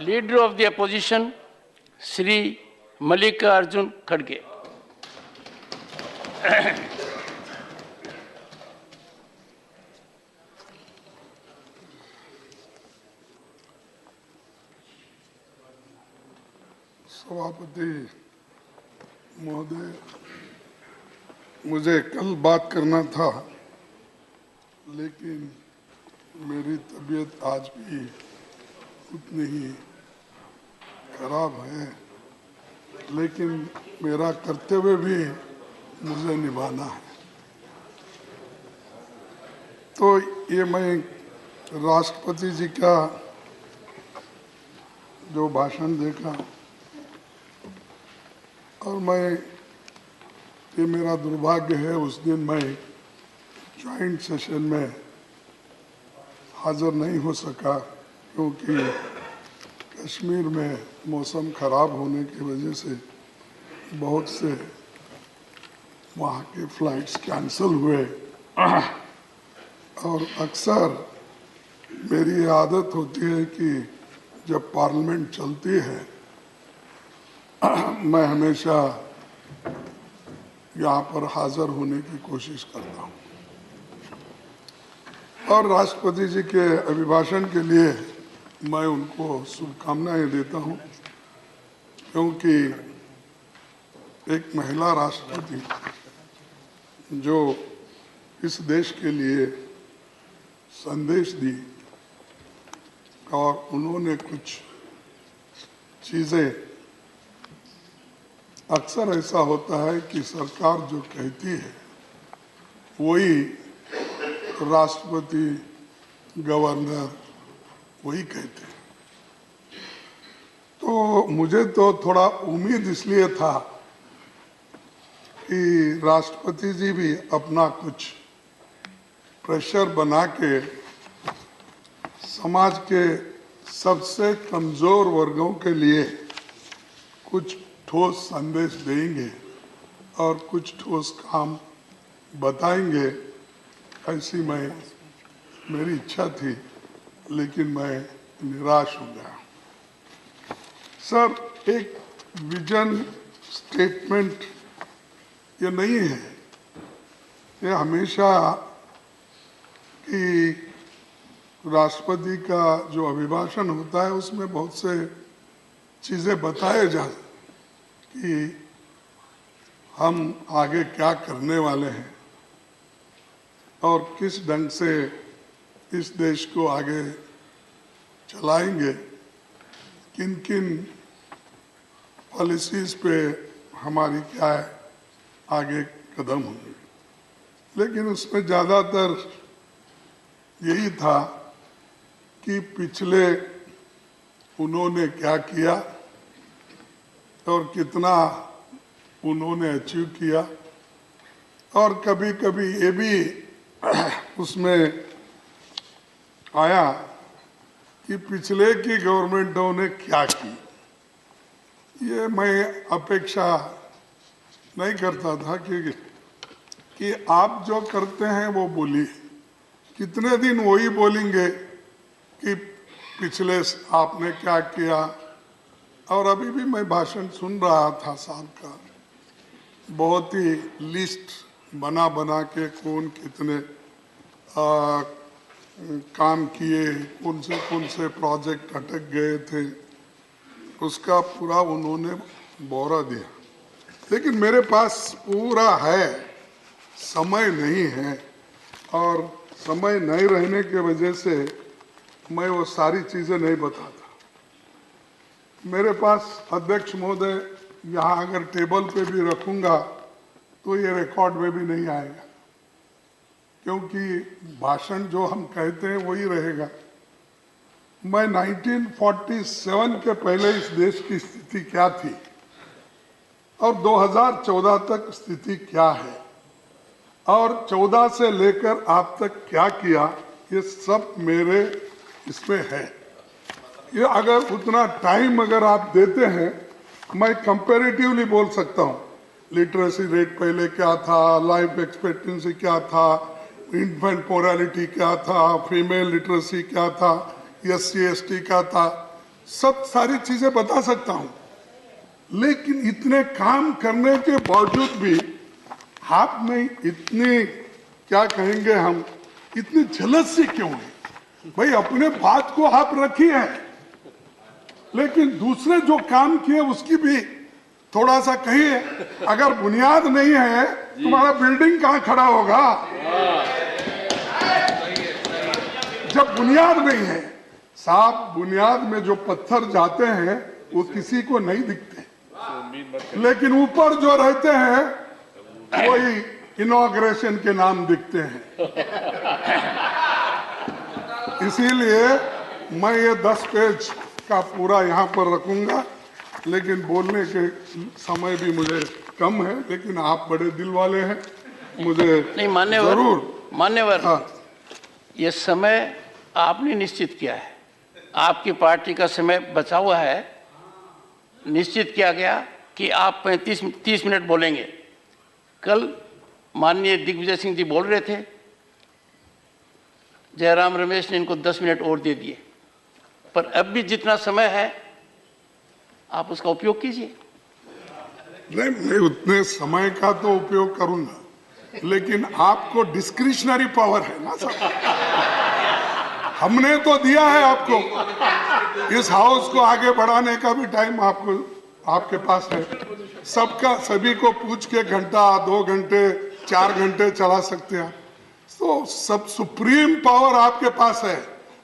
Leader of the Opposition, Shri Mallikarjun Kharge. सभापति महोदय, मुझे कल बात करना था, लेकिन मेरी तबीयत आज भी उतनी ही खराब है, लेकिन मेरा कर्तव्य भी मुझे निभाना है। तो ये मैं राष्ट्रपति जी का जो भाषण देखा और ये मेरा दुर्भाग्य है, उस दिन मैं जॉइंट सेशन में हाज़िर नहीं हो सका, क्योंकि कश्मीर में मौसम ख़राब होने की वजह से बहुत से वहाँ के फ़्लाइट्स कैंसिल हुए। और अक्सर मेरी आदत होती है कि जब पार्लियामेंट चलती है मैं हमेशा यहाँ पर हाज़िर होने की कोशिश करता हूँ। और राष्ट्रपति जी के अभिभाषण के लिए मैं उनको शुभकामनाएं देता हूँ, क्योंकि एक महिला राष्ट्रपति जो इस देश के लिए संदेश दी और उन्होंने कुछ चीज़ें, अक्सर ऐसा होता है कि सरकार जो कहती है वही राष्ट्रपति, गवर्नर वही कहते हैं। तो मुझे तो थोड़ा उम्मीद इसलिए था कि राष्ट्रपति जी भी अपना कुछ प्रेशर बना के समाज के सबसे कमज़ोर वर्गों के लिए कुछ ठोस संदेश देंगे और कुछ ठोस काम बताएंगे, ऐसी मेरी इच्छा थी, लेकिन मैं निराश हो गया। सर, एक विजन स्टेटमेंट ये नहीं है, ये हमेशा कि राष्ट्रपति का जो अभिभाषण होता है उसमें बहुत से चीज़ें बताए जाते कि हम आगे क्या करने वाले हैं और किस ढंग से इस देश को आगे चलाएंगे, किन किन पॉलिसीज़ पे हमारी क्या आगे कदम होंगे। लेकिन उसमें ज़्यादातर यही था कि पिछले उन्होंने क्या किया और कितना उन्होंने अचीव किया, और कभी कभी ये भी उसमें आया कि पिछले की गवर्नमेंटों ने क्या की। ये मैं अपेक्षा नहीं करता था कि आप जो करते हैं वो बोलिए, कितने दिन वही बोलेंगे कि पिछले आपने क्या किया। और अभी भी मैं भाषण सुन रहा था साहब का, बहुत ही लिस्ट बना के कौन कितने काम किए, कौन से प्रोजेक्ट अटक गए थे, उसका पूरा उन्होंने ब्यौरा दिया। लेकिन मेरे पास पूरा है, समय नहीं है, और समय नहीं रहने के वजह से मैं वो सारी चीज़ें नहीं बताता। मेरे पास अध्यक्ष महोदय यहाँ अगर टेबल पे भी रखूँगा तो ये रिकॉर्ड में भी नहीं आएगा, क्योंकि भाषण जो हम कहते हैं वही रहेगा। मैं 1947 के पहले इस देश की स्थिति क्या थी और 2014 तक स्थिति क्या है और 14 से लेकर आप तक क्या किया, ये सब मेरे इसमें है। ये अगर उतना टाइम अगर आप देते हैं, मैं कंपैरेटिवली बोल सकता हूँ। लिटरेसी रेट पहले क्या था, लाइफ एक्सपेक्टेंसी क्या था, इन्फेंट मोरालिटी क्या था, फीमेल लिटरेसी क्या था, SC ST क्या था, सब सारी चीजें बता सकता हूं, लेकिन इतने काम करने के बावजूद भी आप में इतनी, क्या कहेंगे हम, इतनी जलसी क्यों है? भाई अपने बात को आप रखिए, लेकिन दूसरे जो काम किए उसकी भी थोड़ा सा कहिए। अगर बुनियाद नहीं है तुम्हारा बिल्डिंग कहां खड़ा होगा? जब बुनियाद नहीं है, साहब, बुनियाद में जो पत्थर जाते हैं वो किसी को नहीं दिखते, लेकिन ऊपर जो रहते हैं वही इनॉग्रेशन के नाम दिखते हैं। इसीलिए मैं ये 10 पेज का पूरा यहाँ पर रखूंगा, लेकिन बोलने के समय भी मुझे कम है, लेकिन आप बड़े दिल वाले हैं, मुझे नहीं मान्यवर, जरूर मान्यवर, हाँ। ये समय आपने निश्चित किया है, आपकी पार्टी का समय बचा हुआ है, निश्चित किया गया कि आप 30 मिनट बोलेंगे। कल माननीय दिग्विजय सिंह जी बोल रहे थे, जयराम रमेश ने इनको 10 मिनट और दे दिए, पर अब भी जितना समय है आप उसका उपयोग कीजिए। नहीं, मैं उतने समय का तो उपयोग करूंगा, लेकिन आपको डिस्क्रिशनरी पावर है ना साहब। हमने तो दिया है आपको, इस हाउस को आगे बढ़ाने का भी टाइम आपको, आपके पास है। सबका, सभी को पूछ के घंटा, 2 घंटे, 4 घंटे चला सकते हैं, तो सब सुप्रीम पावर आपके पास है।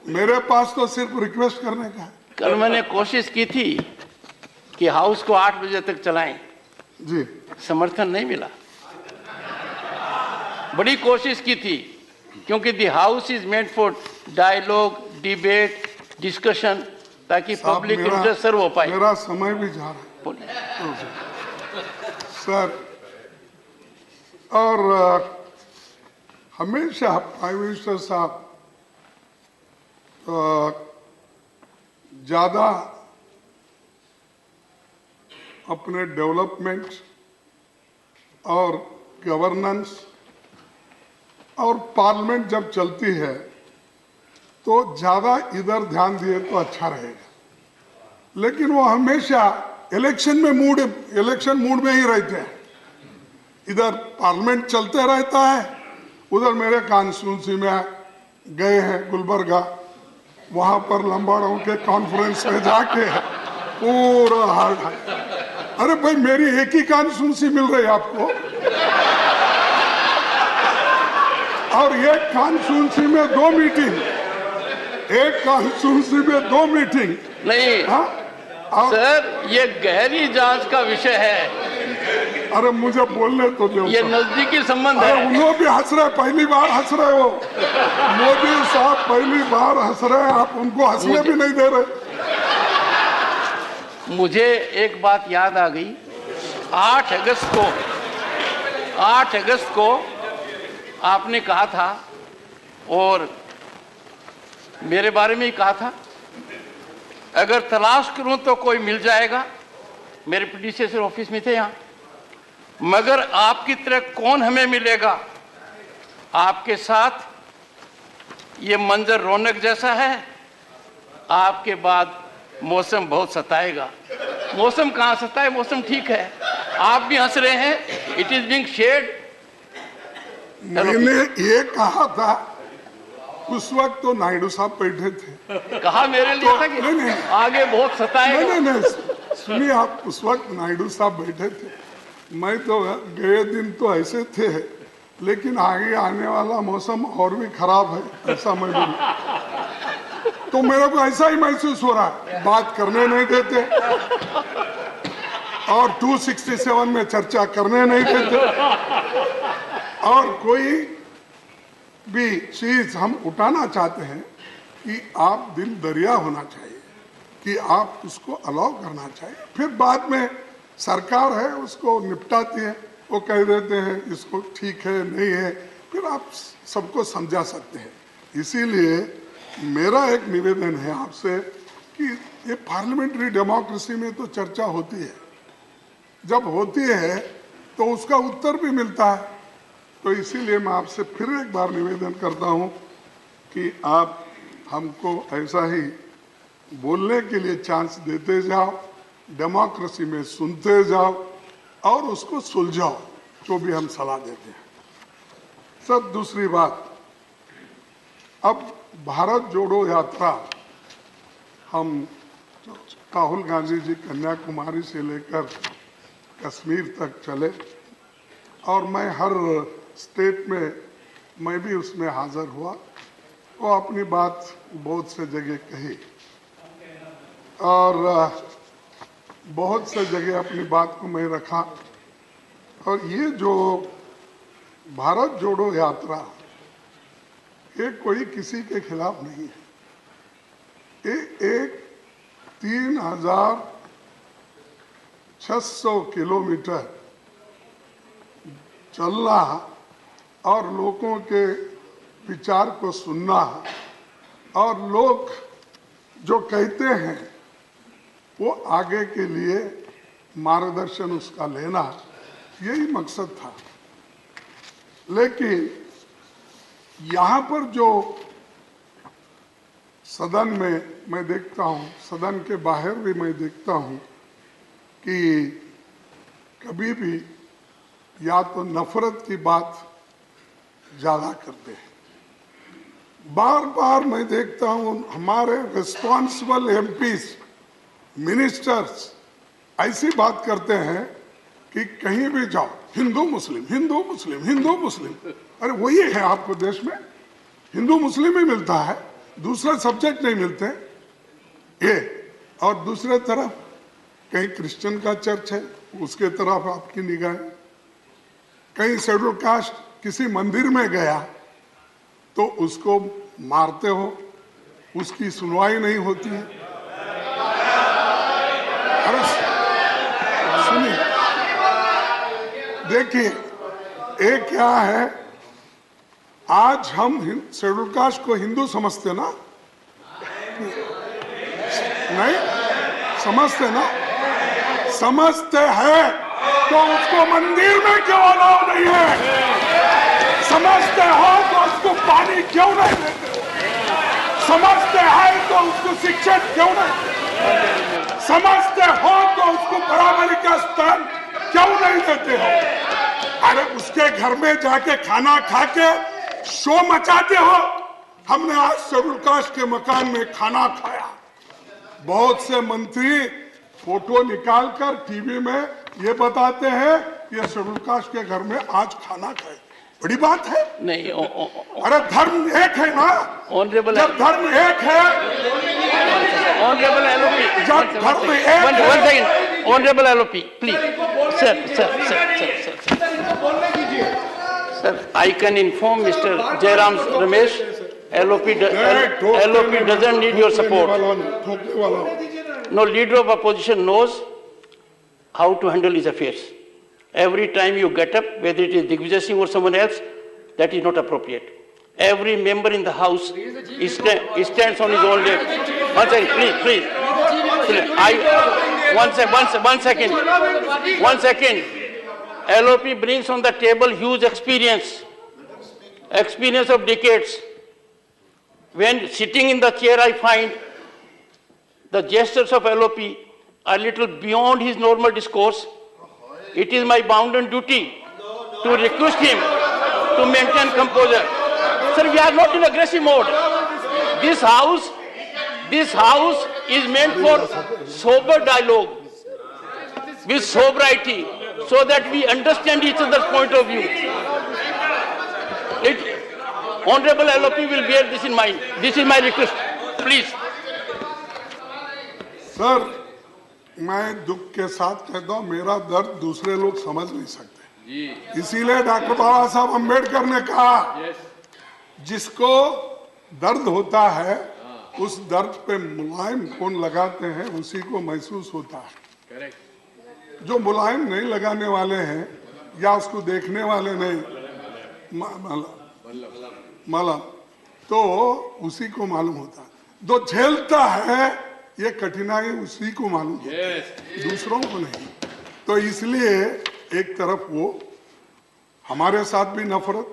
मेरे पास तो सिर्फ रिक्वेस्ट करने का है। कल मैंने कोशिश की थी कि हाउस को 8 बजे तक चलाएं, जी, समर्थन नहीं मिला। बड़ी कोशिश की थी, क्योंकि the house is meant for dialogue, debate, discussion, ताकि पब्लिक इंटरेस्ट सर्व हो पाए। मेरा समय भी जा रहा है सर, और हमेशा प्राइम मिनिस्टर साहब ज्यादा अपने डेवलपमेंट और गवर्नेंस और पार्लियामेंट जब चलती है तो ज्यादा इधर ध्यान दिए तो अच्छा रहेगा, लेकिन वो हमेशा इलेक्शन मूड में ही रहते हैं। इधर पार्लियामेंट चलते रहता है, उधर मेरे कॉन्स्टिट्यूंसी में गए हैं गुलबर्गा, वहां पर लंबाड़ों के कॉन्फ्रेंस में जाके पूरा हार्ड। अरे भाई, मेरी एक ही कॉन्स्टिट्यूंसी मिल रही है आपको, और एक कॉन्स्टिट्यूंसी में 2 मीटिंग, एक कॉन्स्टिट्यूंसी में 2 मीटिंग नहीं। हाँ? सर, ये गहरी जांच का विषय है। अरे मुझे बोलने तो दो, ये नजदीकी संबंध है। उन्होंने भी हंस रहे, पहली बार हंस रहे हो मोदी साहब, पहली बार हंस रहे, आप उनको हंसने भी नहीं दे रहे। मुझे एक बात याद आ गई, 8 अगस्त को आपने कहा था, और मेरे बारे में ही कहा था, अगर तलाश करूं तो कोई मिल जाएगा। मेरे प्रीडिसेसर ऑफिस में थे यहाँ, मगर आपकी तरह कौन हमें मिलेगा? आपके साथ ये मंजर रौनक जैसा है, आपके बाद मौसम बहुत सताएगा। मौसम कहाँ सताए, मौसम ठीक है। आप भी हंस रहे हैं, इट इज बीइंग शेड। मैंने ये कहा था, उस वक्त तो नायडू साहब बैठे थे, कहा मेरे लिए था कि नहीं, आगे बहुत सताएगा। नहीं, सुनिए, आप उस वक्त नायडू साहब बैठे थे, मैं तो गए दिन तो ऐसे थे, लेकिन आगे आने वाला मौसम और भी खराब है, ऐसा मैं बोलूं तो मेरे को ऐसा ही महसूस हो रहा है। बात करने नहीं देते, और 267 में चर्चा करने नहीं देते, और कोई भी चीज हम उठाना चाहते हैं कि आप दिल दरिया होना चाहिए, कि आप उसको अलाउ करना चाहिए। फिर बाद में सरकार है उसको निपटाती है, वो कह देते हैं इसको ठीक है नहीं है, फिर आप सबको समझा सकते हैं। इसीलिए मेरा एक निवेदन है आपसे कि ये पार्लियामेंट्री डेमोक्रेसी में तो चर्चा होती है, जब होती है तो उसका उत्तर भी मिलता है। तो इसीलिए मैं आपसे फिर एक बार निवेदन करता हूं कि आप हमको ऐसा ही बोलने के लिए चांस देते जाओ, डेमोक्रेसी में सुनते जाओ और उसको सुलझाओ, जो भी हम सलाह देते हैं। सर, दूसरी बात, अब भारत जोड़ो यात्रा हम राहुल गांधी जी कन्याकुमारी से लेकर कश्मीर तक चले और मैं हर स्टेट में मैं भी उसमें हाजिर हुआ और अपनी बात बहुत से जगह कही और बहुत से जगह अपनी बात को मैं रखा। और ये जो भारत जोड़ो यात्रा, ये कोई किसी के खिलाफ नहीं है। ये एक 3600 किलोमीटर चलना और लोगों के विचार को सुनना और लोग जो कहते हैं वो आगे के लिए मार्गदर्शन उसका लेना, यही मकसद था। लेकिन यहाँ पर जो सदन में मैं देखता हूँ, सदन के बाहर भी मैं देखता हूँ कि कभी भी या तो नफरत की बात ज्यादा करते हैं। बार बार मैं देखता हूँ हमारे रिस्पॉन्सिबल एमपीज, मिनिस्टर्स ऐसी बात करते हैं कि कहीं भी जाओ हिंदू मुस्लिम, हिंदू मुस्लिम, हिंदू मुस्लिम। अरे वही है आपको देश में, हिंदू मुस्लिम ही मिलता है, दूसरे सब्जेक्ट नहीं मिलते ये। और दूसरे तरफ कहीं क्रिश्चियन का चर्च है, उसके तरफ आपकी निगाह, कहीं शेड्यूल कास्ट किसी मंदिर में गया तो उसको मारते हो, उसकी सुनवाई नहीं होती है। अरे सुनिए, देखिए एक क्या है, आज हम शेड्यूल कास्ट को हिंदू समझते ना, नहीं समझते ना, समझते हैं तो उसको मंदिर में क्यों अलाउ नहीं है? समझते हो तो उसको पानी क्यों नहीं देते? समझते हैं तो उसको शिक्षण क्यों नहीं देते? समझते हो तो उसको बराबरी का स्थान क्यों नहीं देते हो? अरे उसके घर में जाके खाना खा के शो मचाते हो। हमने आज शेड्यूल कास्ट के मकान में खाना खाया, बहुत से मंत्री फोटो निकालकर टीवी में ये बताते हैं ये शेड्यूल कास्ट के घर में आज खाना खाए, बड़ी बात है नहीं। अरे धर्म एक है ना, ऑनरेबल, जब धर्म एक है, ऑनरेबल एलओपी, जब धर्म एक है, honourable LOP please, sir I can inform mister Jairam Ramesh, LOP doesn't need your support. No leader of opposition knows how to handle his affairs. Every time you get up, whether it is Digvijay Singh or someone else, that is not appropriate. Every member in the house stands on his own leg. One second, please. One second. LOP brings on the table huge experience of decades. When sitting in the chair, I find the gestures of LOP are a little beyond his normal discourse. It is my bounden duty to request him to maintain composure. Sir, we are not in aggressive mode. This house is meant for sober dialogue with sobriety so that we understand each other's point of view. Honorable LOP will bear this in mind. This is my request. Please. Sir, मैं दुख के साथ कहता हूँ, मेरा दर्द दूसरे लोग समझ नहीं सकते। इसीलिए डॉक्टर बाबा साहब अम्बेडकर ने कहा, जिसको दर्द होता है उस दर्द पे मुलायम कौन लगाते हैं उसी को महसूस होता है। जो मुलायम नहीं लगाने वाले हैं या उसको देखने वाले नहीं मालूम, तो उसी को मालूम होता है। जो झेलता है ये कठिनाई उसी को मालूम होती है, दूसरों को नहीं। तो इसलिए एक तरफ वो हमारे साथ भी नफरत,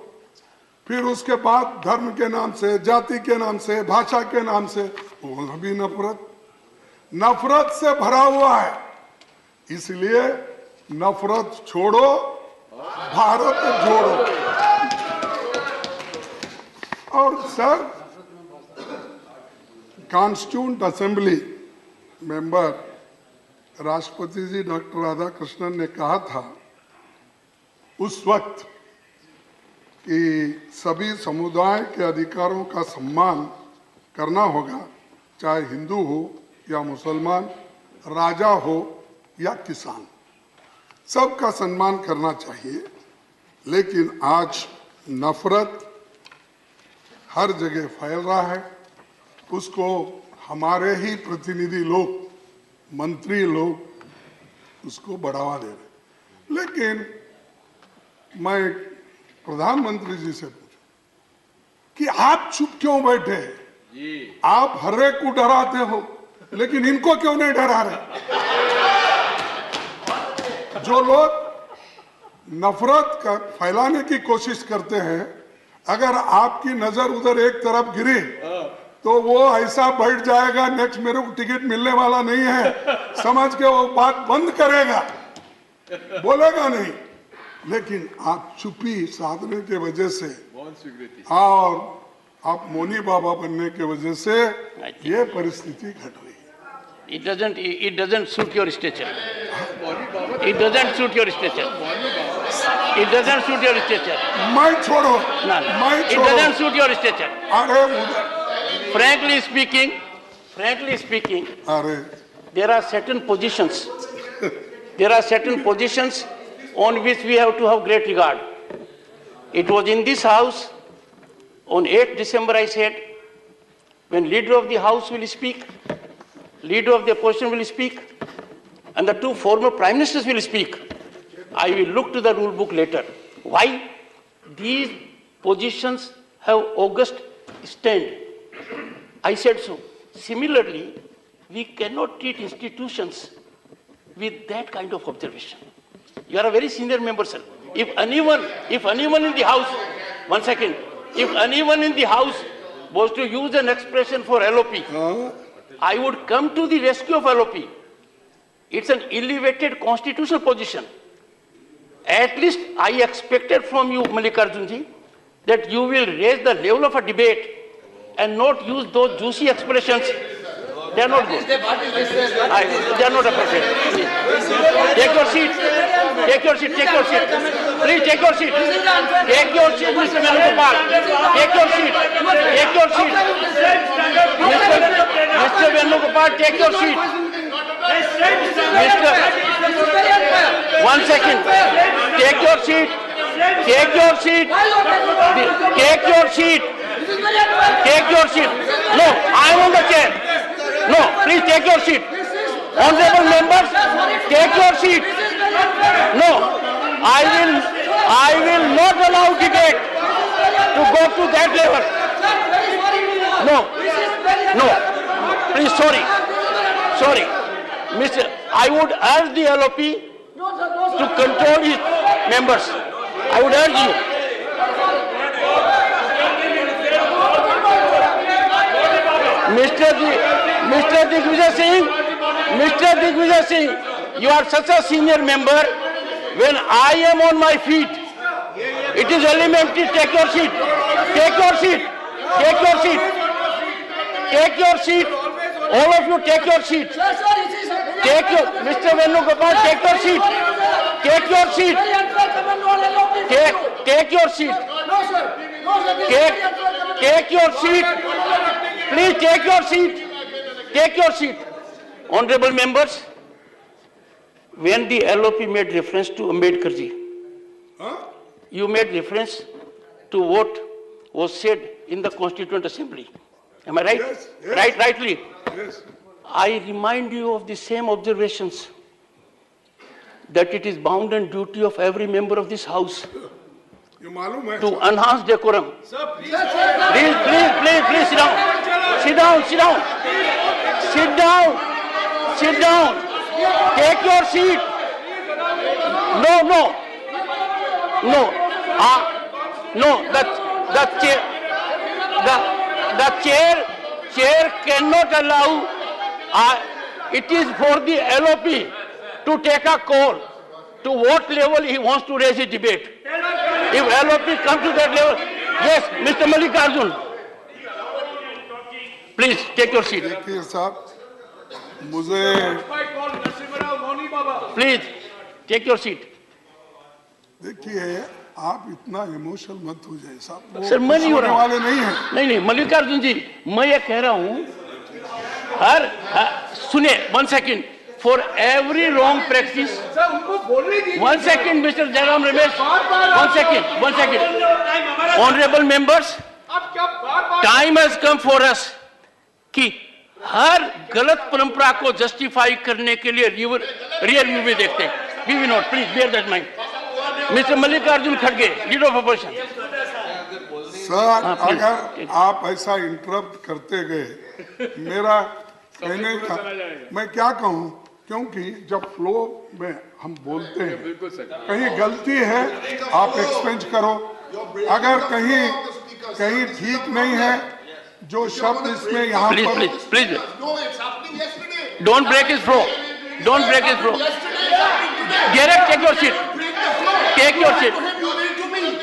फिर उसके बाद धर्म के नाम से, जाति के नाम से, भाषा के नाम से वहाँ भी नफरत, नफरत से भरा हुआ है। इसलिए नफरत छोड़ो, भारत जोड़ो। और सर, कॉन्स्टिट्यूंट असेंबली मेंबर राष्ट्रपति जी डॉक्टर राधाकृष्णन ने कहा था उस वक्त कि सभी समुदाय के अधिकारों का सम्मान करना होगा, चाहे हिंदू हो या मुसलमान, राजा हो या किसान, सबका सम्मान करना चाहिए। लेकिन आज नफरत हर जगह फैल रहा है, उसको हमारे ही प्रतिनिधि लोग, मंत्री लोग उसको बढ़ावा दे रहे। लेकिन मैं प्रधानमंत्री जी से पूछूं कि आप चुप क्यों बैठे? आप हर एक को डराते हो, लेकिन इनको क्यों नहीं डरा रहे? जो लोग नफरत का फैलाने की कोशिश करते हैं, अगर आपकी नजर उधर एक तरफ गिरी तो वो ऐसा बैठ जाएगा, नेक्स्ट मेरे को टिकट मिलने वाला नहीं है समझ के वो बात बंद करेगा, बोलेगा नहीं। लेकिन आप चुप्पी साधने के वजह से और आप मौनी बाबा बनने के वजह से ये परिस्थिति घट रही है। It doesn't suit your stature. It doesn't suit your stature. It doesn't suit your stature. मैं छोड़ो, No, no. मैं It छोड़ो। doesn't suit your stature. अरे उधर, Frankly speaking, अरे there are certain positions. There are certain positions on which we have to have great regard. It was in this house, on 8th December I said, when leader of the house will speak, leader of the opposition will speak, and the two former prime ministers will speak, I will look to the rule book later. Why? These positions have august stand. I said so. Similarly, we cannot treat institutions with that kind of observation. You are a very senior member, sir. If anyone in the house, 1 second, if anyone in the house was to use an expression for LOP, I would come to the rescue of LOP. It's an elevated constitutional position. At least I expected from you, Mallikarjun ji, that you will raise the level of a debate and not use those juicy expressions. They are not good. They are not appropriate. Please. Take your seat. Take your seat. Take your seat. Please take your seat. Take your seat, Mr. Venugopal. Take your seat. Take your seat. Mr. Venugopal, take your seat. Mr. 1 second. Take your seat. Take your seat. Take your seat. Take your seat. No, I am on the chair. No, please take your seat. Honorable members, take your seat. No, I will not allow debate to go to that level. No, please, sorry. Mr. I would urge the LOP to control his members. I would urge you. Mr. Digvijay Singh, you are such a senior member. When I am on my feet, it is elementary. Take your seat. Take your seat. Take your seat. Take your seat. All of you take your seat. Take your, Mr. Venugopal, take your seat. Take your seat. Take your seat. Take your seat. Please take your seat. Take your seat. Honorable members, when the LOP made reference to Ambedkar ji, you made reference to what was said in the Constituent Assembly. Am I right? Yes. Rightly. Yes. I remind you of the same observations, that it is bound and duty of every member of this house ये मालूम है to enhance decorum. Please sit down. Sit down. Take your seat. No. The chair cannot allow. it is for the LOP to take a call to what level he wants to raise his debate. If LOP comes to that level, yes, Mr. Mallikarjun, please take your seat. देखिए साहब, मुझे Please take your seat. देखिए आप इतना emotional मत हो जाए साहब, वो सर, मैं नहीं हो होने रहा हूं। वाले नहीं हैं। नहीं, मल्लिकार्जुन जी, मैं ये कह रहा हूं, सुने, 1 second, for every wrong practice, 1 second mister Jairam Ramesh, 1 second, honourable members, time has come for us कि हर गलत परंपरा को जस्टिफाई करने के लिए रियल व्यू में देखते हैं। We will not, please bear that mind. Mister Mallikarjun खड़गे, लीडर ऑफ अपोजिशन। सर, अगर आप ऐसा इंटरप्ट करते गए, मेरा कहने का मैं क्या कहूं, क्योंकि जब फ्लो में हम बोलते हैं, कहीं गलती है आप एक्सपेंज करो, अगर कहीं ठीक नहीं है, जो शब्द इसमें यहाँ पर please don't break his flow, don't break his flow. Direct take your seat, take your seat,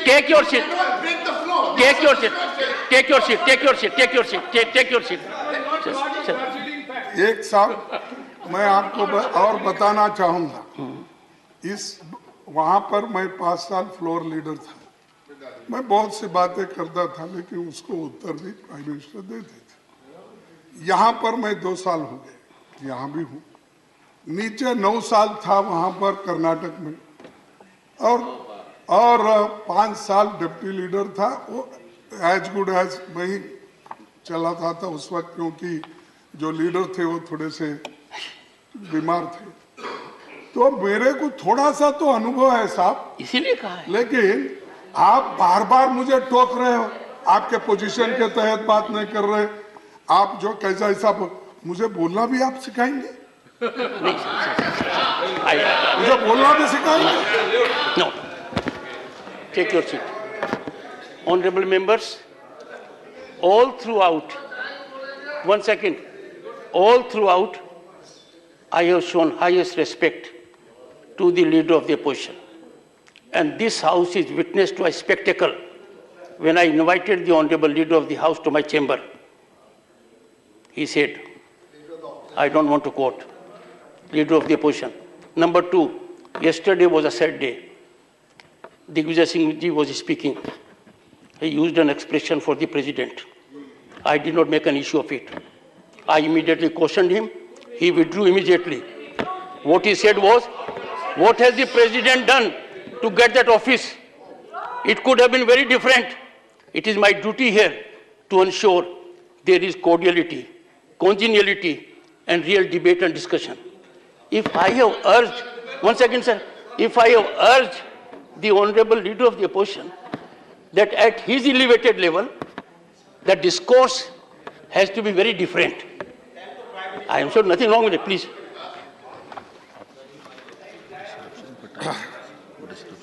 take your seat, take your seat, take your seat, take your seat, take your seat, take your seat. एक साहब, मैं आपको और बताना चाहूंगा, इस वहां पर मैं 5 साल फ्लोर लीडर था, मैं बहुत सी बातें करता था, लेकिन उसको उत्तर भी प्राइम मिनिस्टर देते थे। यहाँ पर मैं 2 साल हो गए, यहाँ भी हूँ, नीचे 9 साल था वहाँ पर कर्नाटक में, और 5 साल डिप्टी लीडर था। वो एज गुड एज वही चला था उस वक्त, क्योंकि जो लीडर थे वो थोड़े से बीमार थे, तो मेरे को थोड़ा सा तो अनुभव है साहब, इसीलिए कहा है। लेकिन आप बार बार मुझे टोक रहे हो, आपके पोजीशन के तहत बात नहीं कर रहे, आप जो कैसा ऐसा मुझे बोलना भी आप सिखाएंगे, मुझे बोलना भी सिखाएंगे। No, take your seat. Honourable members, all throughout, 1 second, all throughout, I have shown highest respect to the leader of the opposition. And this house is witness to a spectacle. When I invited the honorable leader of the house to my chamber, he said, I don't want to quote, leader of the opposition. Number 2, yesterday was a sad day. Digvijay Singh ji was speaking. He used an expression for the president. I did not make an issue of it. I immediately cautioned him. He withdrew immediately. What he said was, what has the president done to get that office? It could have been very different. It is my duty here to ensure there is cordiality, congeniality, and real debate and discussion. If I have urged, 1 second, sir, if I have urged the honorable leader of the opposition that at his elevated level, the discourse has to be very different. I am sure nothing wrong with it, please.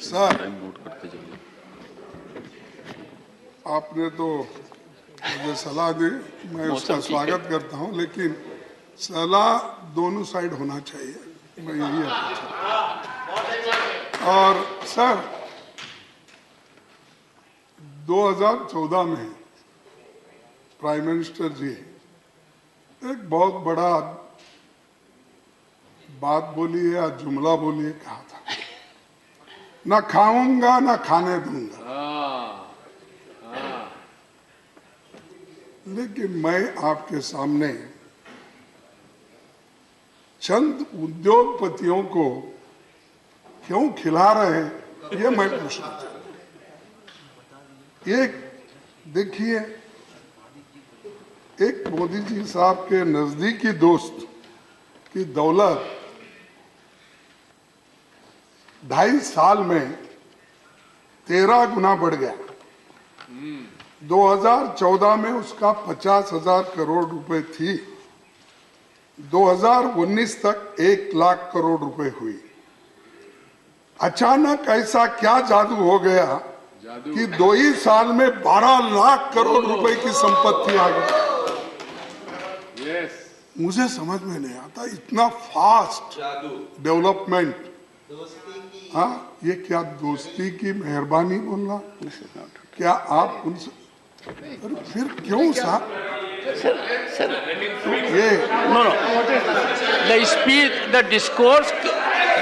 Sir, आपने तो मुझे सलाह दी, मैं उसका स्वागत करता हूं, लेकिन सलाह दोनों साइड होना चाहिए, मैं यही और सर 2014 में प्राइम मिनिस्टर जी एक बहुत बड़ा बात बोली है, जुमला बोली है, कहा था, ना खाऊंगा ना खाने दूंगा। लेकिन मैं आपके सामने चंद उद्योगपतियों को क्यों खिला रहे हैं, ये मैं पूछना चाहता हूं। एक देखिए, एक मोदी जी साहब के नजदीकी दोस्त की दौलत 2.5 साल में 13 गुना बढ़ गया। 2014 में उसका 50,000 करोड़ रुपए थी, 2019 तक 1 लाख करोड़ रुपए हुई। अचानक ऐसा क्या जादू हो गया कि 2 ही साल में 12 लाख करोड़ रुपए की संपत्ति आ गई। मुझे समझ में नहीं आता इतना फास्ट डेवलपमेंट। हाँ, ये क्या दोस्ती की मेहरबानी बोलना? क्या आप उनसे अरे फिर क्यों साहब ये No, no. The speech, the discourse,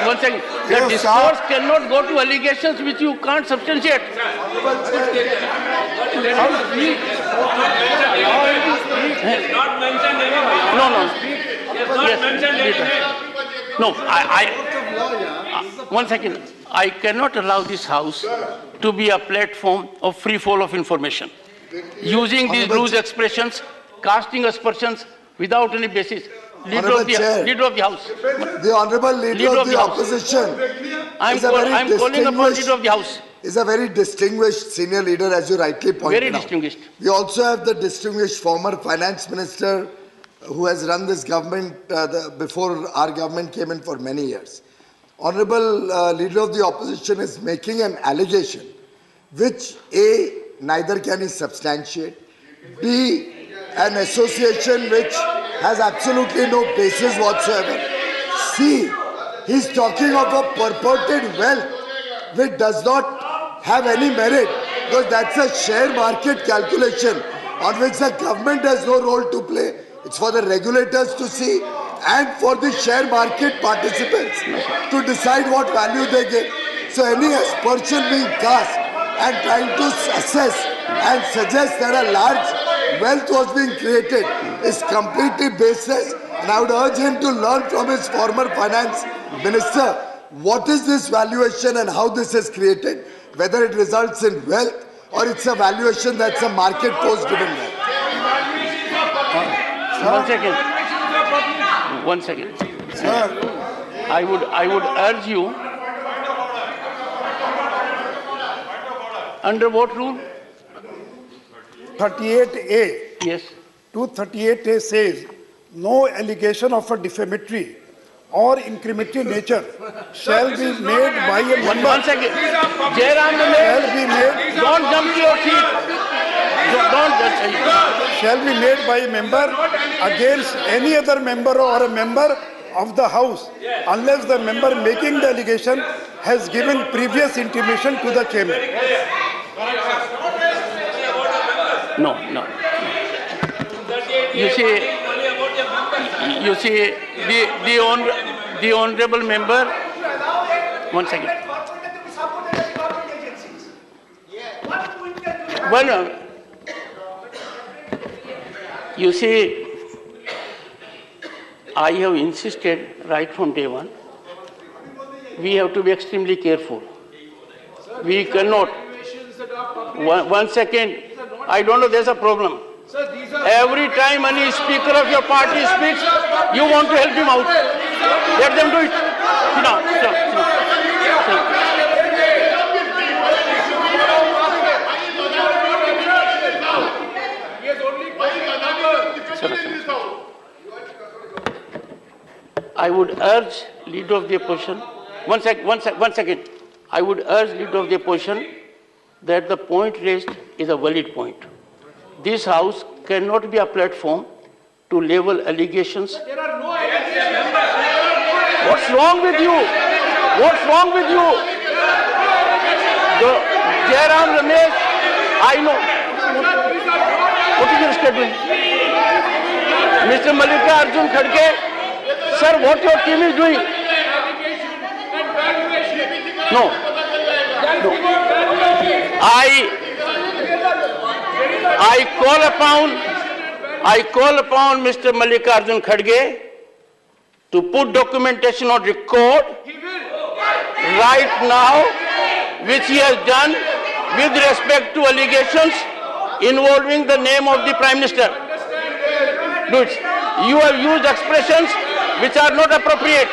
one second. The Yes, discourse sir. cannot go to allegations which you can't substantiate. Not mentioned anywhere. No, no. Not Yes, mentioned later. anywhere. No, one second. I cannot allow this house to be a platform of free fall of information. Using these loose expressions, casting aspersions without any basis. Honorable Chair. Leader of the house. The Honorable Leader of the House. Opposition I'm is a very calling upon distinguished, Leader of the House. is a very distinguished senior leader, as you rightly pointed Very out. distinguished. We also have the distinguished former finance minister who has run this government before our government came in for many years. Honorable Leader of the Opposition is making an allegation which A, neither can he substantiate, B, an association which has absolutely no basis whatsoever, C, he's talking of a purported wealth which does not have any merit because that's a share market calculation on which the government has no role to play. It's for the regulators to see and for the share market participants to decide what value they give. So any aspersion being cast and trying to assess and suggest that a large wealth was being created is completely baseless. And I would urge him to learn from his former finance minister what is this valuation and how this is created, whether it results in wealth or it's a valuation that's a market post-driven wealth. One second. Sir I would urge you, under what rule? 38A. Yes. 238A says, no allegation of a defamatory or incriminatory nature shall be made by a member. One second. Jairam Shall Ramesh, be made, don't jump to your seat. Don't. shall be made by a member against any other member or a member of the House unless the member making the allegation has given previous intimation to the chairman. No. You see, the honorable member. One second. Well, you see, I have insisted right from day one, we have to be extremely careful. We cannot. One second. I don't know, there's a problem. Every time any speaker of your party speaks, you want to help him out. Let them do it. Sit down. I would urge Leader of the Opposition, one second. I would urge Leader of the Opposition that the point raised is a valid point. This House cannot be a platform to level allegations. There are no allegations. What's wrong with you? What's wrong with you? Jairam Ramesh, I know. What is your schedule? Mr. Mallikarjun Kharge, sir, what your team is doing? No. I call upon Mr. Mallikarjun Kharge to put documentation on record right now, which he has done with respect to allegations involving the name of the Prime Minister. Dude, you have used expressions which are not appropriate.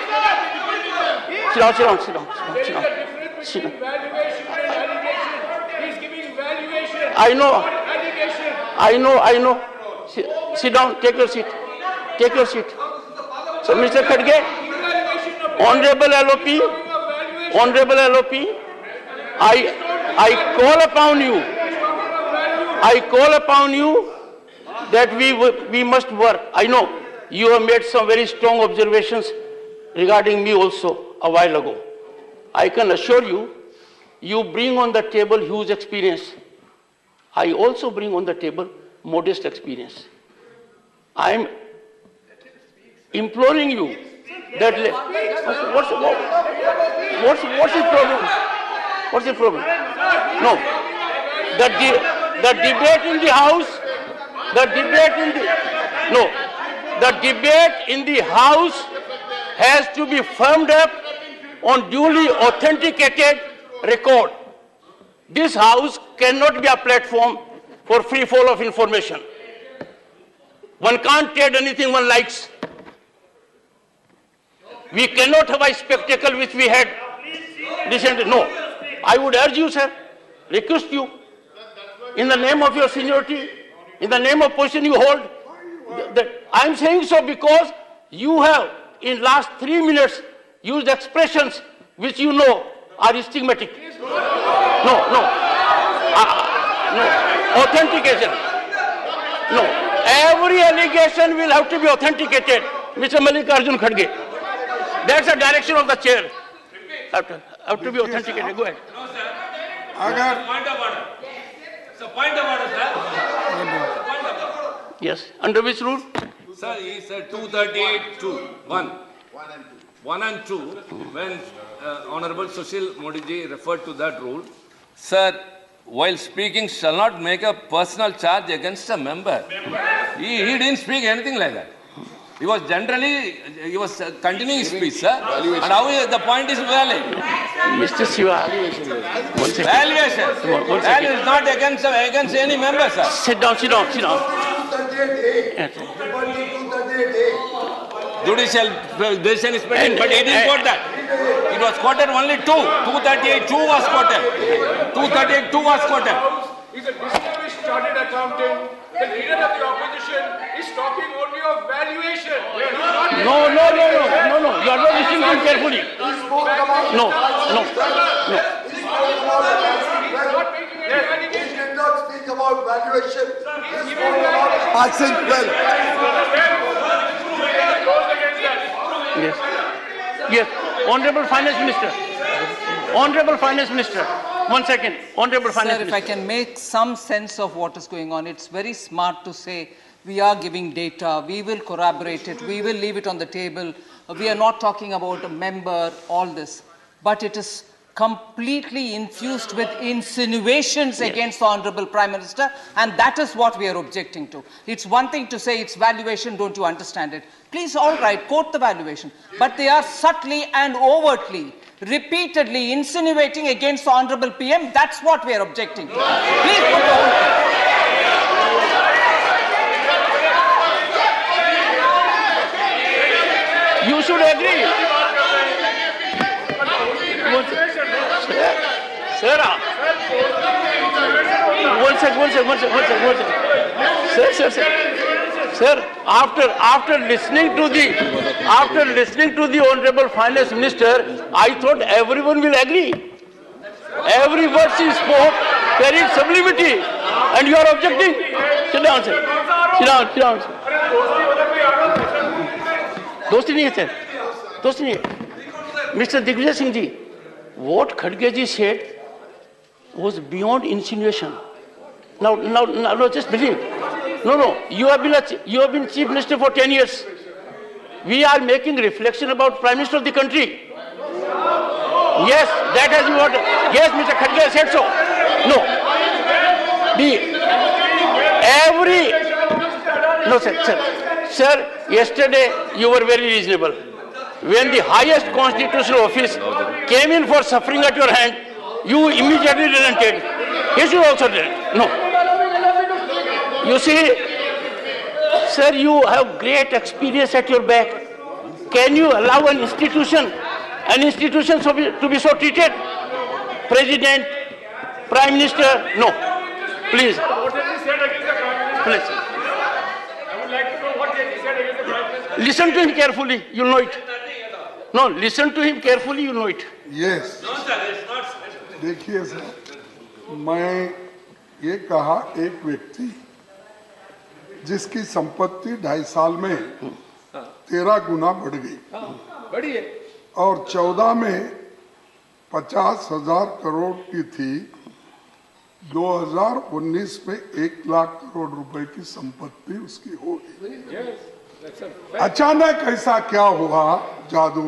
Sit down. He's giving valuation. I know. Allegation. Sit down, take your seat. So, Mr. Kharge, Honorable LOP, I call upon you that we must work. I know you have made some very strong observations regarding me also a while ago. I can assure you, you bring on the table huge experience. I also bring on the table modest experience. I am imploring you that what's the problem? What's the problem? No, the debate in the House, the debate in the House has to be firmed up on duly authenticated record. This House cannot be a platform for free fall of information. One can't trade anything one likes. We cannot have a spectacle which we had recently. No, I would urge you, sir, request you, in the name of your seniority, in the name of position you hold, that I am saying so because you have, in last 3 minutes, used expressions which you know are stigmatic. No. Authentication. No. Every allegation will have to be authenticated, Mr. Mallikarjun Kharge. That's the direction of the chair. Have to be authenticated. Go ahead. Point of order. So point of order, sir. Yes. Under which rule? Sir, he said 238(2). 1 and 2. When Honorable Sushil Modiji referred to that rule, sir, while speaking shall not make a personal charge against a member. He didn't speak anything like that. He was continuing his speech, sir. And how the point is valid? Mr. Siva. Valuation. Value is not against any member, sir. Sit down. 238A. Judicial decision is pending, but he didn't quote that. It was quoted only 2. 238(2) was quoted. 238(2) was quoted. He's a distinguished chartered accountant. The leader of the opposition is talking only of valuation. No. You are not listening to him carefully. No. He did not speak about valuation. Passing well. Yes. Honorable Finance Minister. 1 second. Honorable Finance Sir, if Minister. I can make some sense of what is going on, it's very smart to say we are giving data, we will corroborate it, we will leave it on the table, we are not talking about a member, all this. But it is completely infused with insinuations against the Honorable Prime Minister, and that is what we are objecting to. It's one thing to say it's valuation, don't you understand it? Please, all right, quote the valuation. But they are subtly and overtly, repeatedly insinuating against the Honorable PM. That's what we are objecting to. Please put the whole thing. You should agree. Sir, one second. Sir, after listening to the Honorable Finance Minister, I thought everyone will agree. Every word she spoke carried sublimity, and you are objecting. Sit down, sir. दोस्ती नहीं है sir, दोस्ती नहीं है. Mr. Digvijay Singh ji, what Kharge ji said was beyond insinuation. Now, just believe. No. You have been Chief Minister for 10 years. We are making reflection about Prime Minister of the country. Yes, that has been what. Yes, Mr. Kharge said so. No. No, sir. Sir, yesterday you were very reasonable. When the highest constitutional office came in for suffering at your hand, you immediately relented. He should also relent. No. You see, sir, you have great experience at your back. Can you allow an institution to be so treated? President, Prime Minister, no. Please. What has he said against the Prime Minister? Please. I would like to know what has he said against the Prime Minister. Listen to him carefully, you'll know it. No, listen to him carefully, you'll know it. Yes. देखिए sir, मैं ये कहा एक व्यक्ति जिसकी संपत्ति 2.5 साल में 13 गुना बढ़ गई बड़ी है। और 14 में 50,000 करोड़ की थी, 2019 में 1 लाख करोड़ रुपए की संपत्ति उसकी हो गई। अचानक ऐसा क्या हुआ जादू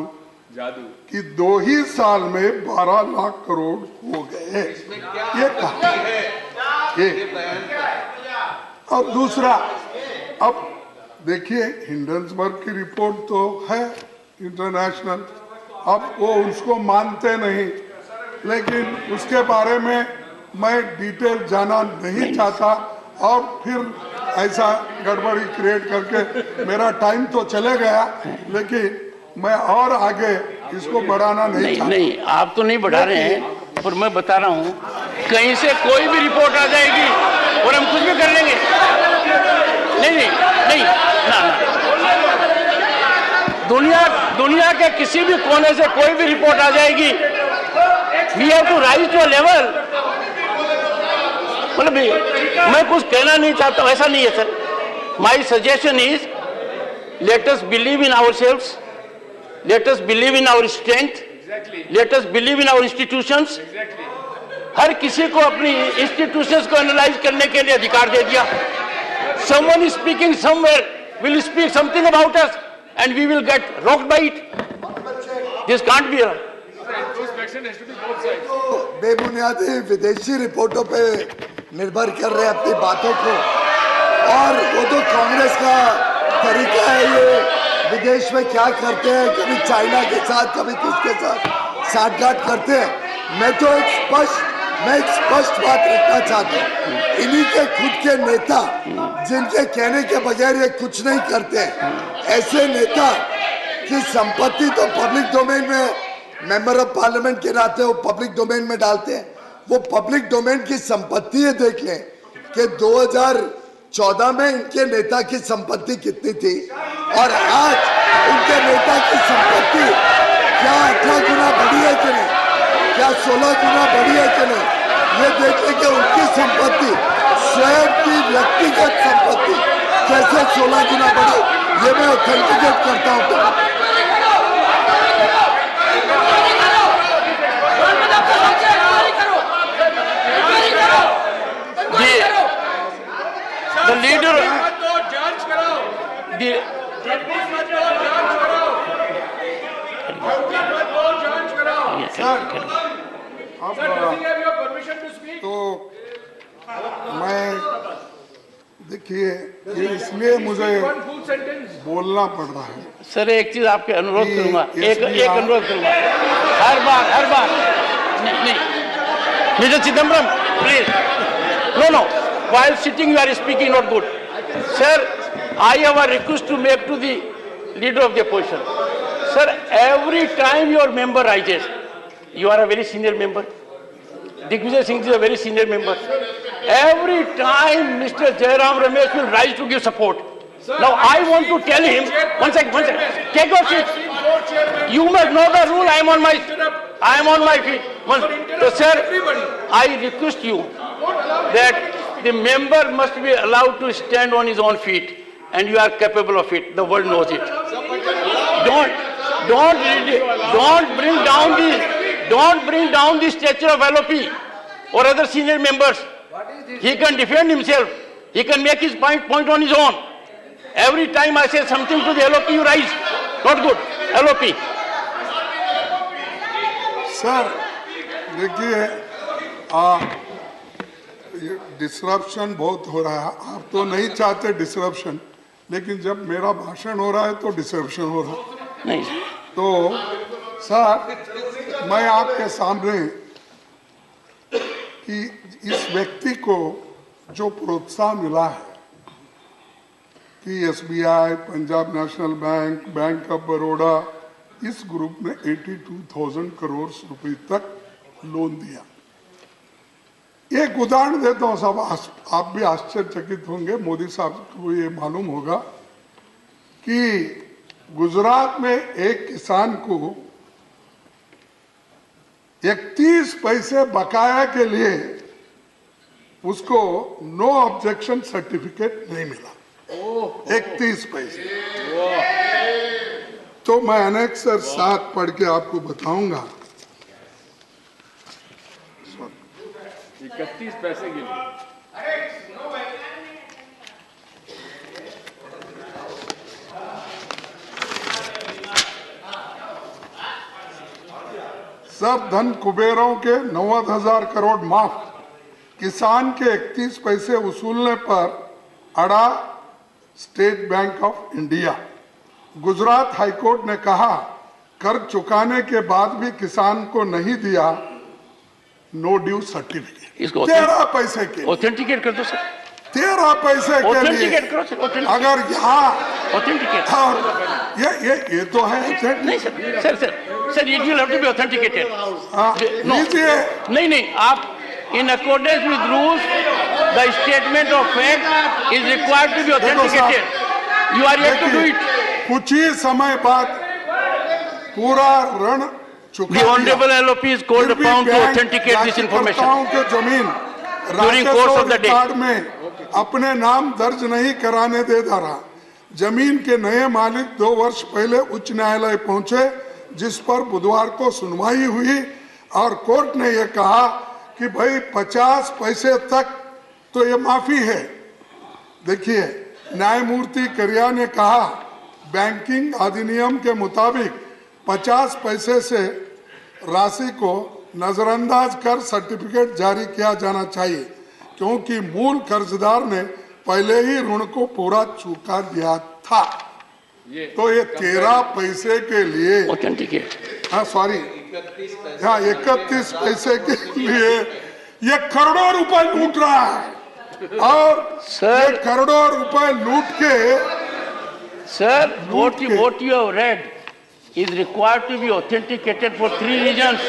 कि 2 ही साल में 12 लाख करोड़ हो गए। ये कहा और दूसरा, अब देखिए हिंडनबर्ग की रिपोर्ट तो है इंटरनेशनल, अब वो उसको मानते नहीं, लेकिन उसके बारे में मैं डिटेल जाना नहीं चाहता और फिर ऐसा गड़बड़ी क्रिएट करके मेरा टाइम तो चले गया, लेकिन मैं और आगे इसको बढ़ाना नहीं चाहता। नहीं, आप तो नहीं बढ़ा रहे हैं, पर मैं बता रहा हूँ कहीं से कोई भी रिपोर्ट आ जाएगी और हम कुछ भी कर लेंगे। नहीं ना, दुनिया के किसी भी कोने से कोई भी रिपोर्ट आ जाएगी, we have to rise to a level. मतलब मैं कुछ कहना नहीं चाहता हूं, ऐसा नहीं है sir. My suggestion is let us believe in ourselves, let us believe in our strength, let us believe in our institutions. हर किसी को अपनी इंस्टीट्यूशंस को एनालाइज करने के लिए अधिकार दे दिया। Someone is speaking somewhere will speak something about us and we will get rocked by it. This can't be right. बेबुनियादी विदेशी रिपोर्टों पे निर्भर कर रहे हैं अपनी बातों को, और वो तो कांग्रेस का तरीका है। ये विदेश में क्या करते हैं, कभी चाइना के साथ कभी किसके साथ साठगांठ करते हैं। मैं तो एक स्पष्ट बात रखना चाहता हूँ, इन्हीं के खुद के नेता जिनके कहने के बगैर ये कुछ नहीं करते, ऐसे नेता की संपत्ति तो पब्लिक डोमेन में, मेंबर ऑफ पार्लियामेंट के नाते वो पब्लिक डोमेन में डालते हैं। वो पब्लिक डोमेन की संपत्ति ये देख लें कि 2014 में इनके नेता की संपत्ति कितनी थी और आज उनके नेता की संपत्ति क्या 18 गुना बढ़ी है कि नहीं, क्या 16 गुना बढ़ी है कि नहीं, ये देखें कि उनकी संपत्ति, स्वयं की व्यक्तिगत संपत्ति कैसे 16 गुना बढ़ी, ये मैं ऑथेंटिकेट करता हूँ। The leader, जांच कराओ, the जांच कराओ। तो मैं देखिए ये इसलिए मुझे बोलना पड़ रहा है सर, एक चीज आपके अनुरोध करूंगा, एक अनुरोध करूंगा, हर बार नहीं, mister Chidambaram please, no while sitting you are speaking not good, sir. I have a request to make to the leader of the opposition, sir. Every time your member rises, you are a very senior member, Digvijay Singh is a very senior member, every time Mr. Jairam Ramesh will rise to give support. Now I want to tell him, one second, take your seat. You must know the rule. I am on my feet. So sir, I request you that the member must be allowed to stand on his own feet, and you are capable of it. The world knows it. Don't bring down the stature of LOP or other senior members. He can defend himself. He can make his point on his own. Every time I say something to the LOP, you rise. Not good. LOP. Sir देखिए disruption बहुत हो रहा है। आप तो नहीं चाहते disruption, लेकिन जब मेरा भाषण हो रहा है तो डिसरप्शन हो रहा है। नहीं तो सर मैं आपके सामने कि इस व्यक्ति को जो प्रोत्साहन मिला है कि SBI, Punjab national bank, bank of Baroda, इस ग्रुप ने 82,000 करोड़ रुपए तक लोन दिया। एक उदाहरण देता हूं, सब आप भी आश्चर्यचकित होंगे, मोदी साहब को ये मालूम होगा कि गुजरात में एक किसान को 31 पैसे बकाया के लिए उसको नो ऑब्जेक्शन सर्टिफिकेट नहीं मिला। 31 पैसे तो मैं अनेक्सर 7 पढ़ के आपको बताऊंगा। 31 पैसे के लिए सब धन कुबेरों के 90,000 करोड़ माफ, किसान के 31 पैसे वसूलने पर अड़ा state bank of India. Gujarat high court ने कहा कर चुकाने के बाद भी किसान को नहीं दिया नो ड्यू सर्टिफिकेट। इसको 13 पैसे के ऑथेंटिकेट कर दो सर, 13 पैसे के लिए ऑथेंटिकेट करो सर, ऑथेंटिकेट अगर यहाँ ऑथेंटिकेट। और ये तो है नहीं sir sir sir sir it will have to be authenticated. लीजिए नहीं आप in accordance with rules the statement of fact is required to be authenticated. You are yet to do it. कुछ ही समय बाद पूरा ऋण चुका The honorable LOP is called upon to authenticate this information के जमीन during course of the day. Record में अपने नाम दर्ज नहीं कराने दे रहा। जमीन के नए मालिक 2 वर्ष पहले उच्च न्यायालय पहुंचे, जिस पर बुधवार को सुनवाई हुई और कोर्ट ने यह कहा कि भाई 50 पैसे तक तो ये माफी है। देखिए न्यायमूर्ति करिया ने कहा बैंकिंग अधिनियम के मुताबिक 50 पैसे से राशि को नजरअंदाज कर सर्टिफिकेट जारी किया जाना चाहिए, क्योंकि मूल कर्जदार ने पहले ही ऋण को पूरा चुका दिया था। तो ये 13 पैसे के लिए ऑथेंटिकेट, हाँ सॉरी हाँ 31 पैसे के लिए ये करोड़ों रुपए लूट रहा है। और सर ये करोड़ों रुपए लूट के sir what you have read is required to be authenticated for 3 reasons.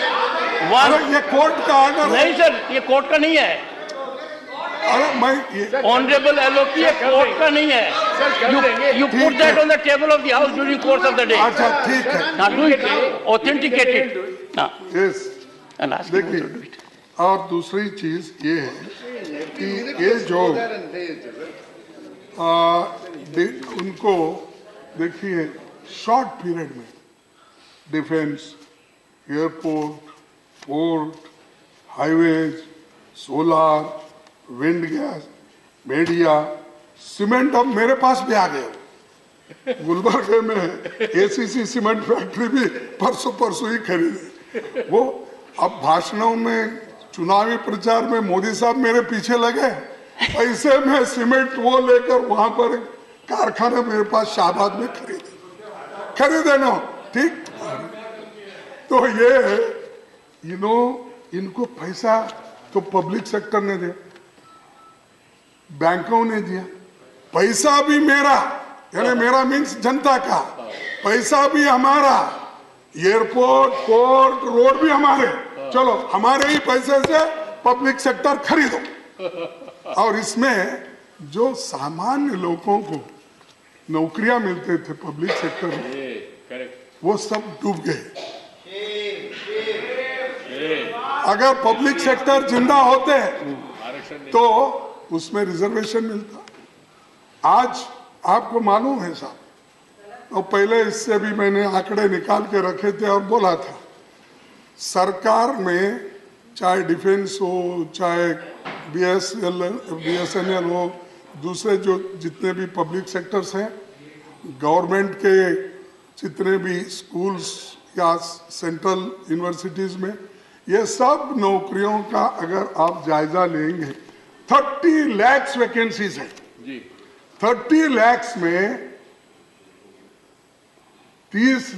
One, अरे ये कोर्ट का ऑर्डर नहीं सर ये कोर्ट का नहीं है, अरे मैं ये ऑनरेबल LOP ये कोर्ट का नहीं है। You put that on the table of the house during course of the day. अच्छा ठीक है Now do it, authenticate it. Now yes and ask him to do देखिए। it. और दूसरी चीज ये है कि ये जो उनको देखिए शॉर्ट पीरियड में defence, airport, port, highways, solar, wind gas, media, cement अब मेरे पास भी आ गए। गुलबर्गे में ACC सीमेंट फैक्ट्री भी परसों ही खरीदे। वो अब भाषणों में चुनावी प्रचार में मोदी साहब मेरे पीछे लगे, पैसे में सीमेंट वो लेकर वहां पर कारखाना मेरे पास शाहबाद में खरीदे ना, ठीक। तो ये इनको पैसा तो पब्लिक सेक्टर ने दिया, बैंकों ने दिया, पैसा भी मेरा, यानी मेरा मीन्स जनता का पैसा भी हमारा, एयरपोर्ट, पोर्ट, रोड भी हमारे, चलो हमारे ही पैसे से पब्लिक सेक्टर खरीदो। और इसमें जो सामान्य लोगों को नौकरियां मिलते थे पब्लिक सेक्टर में, वो सब डूब गए। अगर पब्लिक सेक्टर जिंदा होते तो उसमें रिजर्वेशन मिलता। आज आपको मालूम है साहब, तो पहले इससे भी मैंने आंकड़े निकाल के रखे थे और बोला था, सरकार में चाहे डिफेंस हो, चाहे BSNL हो, दूसरे जो जितने भी पब्लिक सेक्टर्स हैं, गवर्नमेंट के जितने भी स्कूल्स या सेंट्रल यूनिवर्सिटीज में, ये सब नौकरियों का अगर आप जायजा लेंगे 30 लाख वैकेंसीज हैं। 30 लाख में 30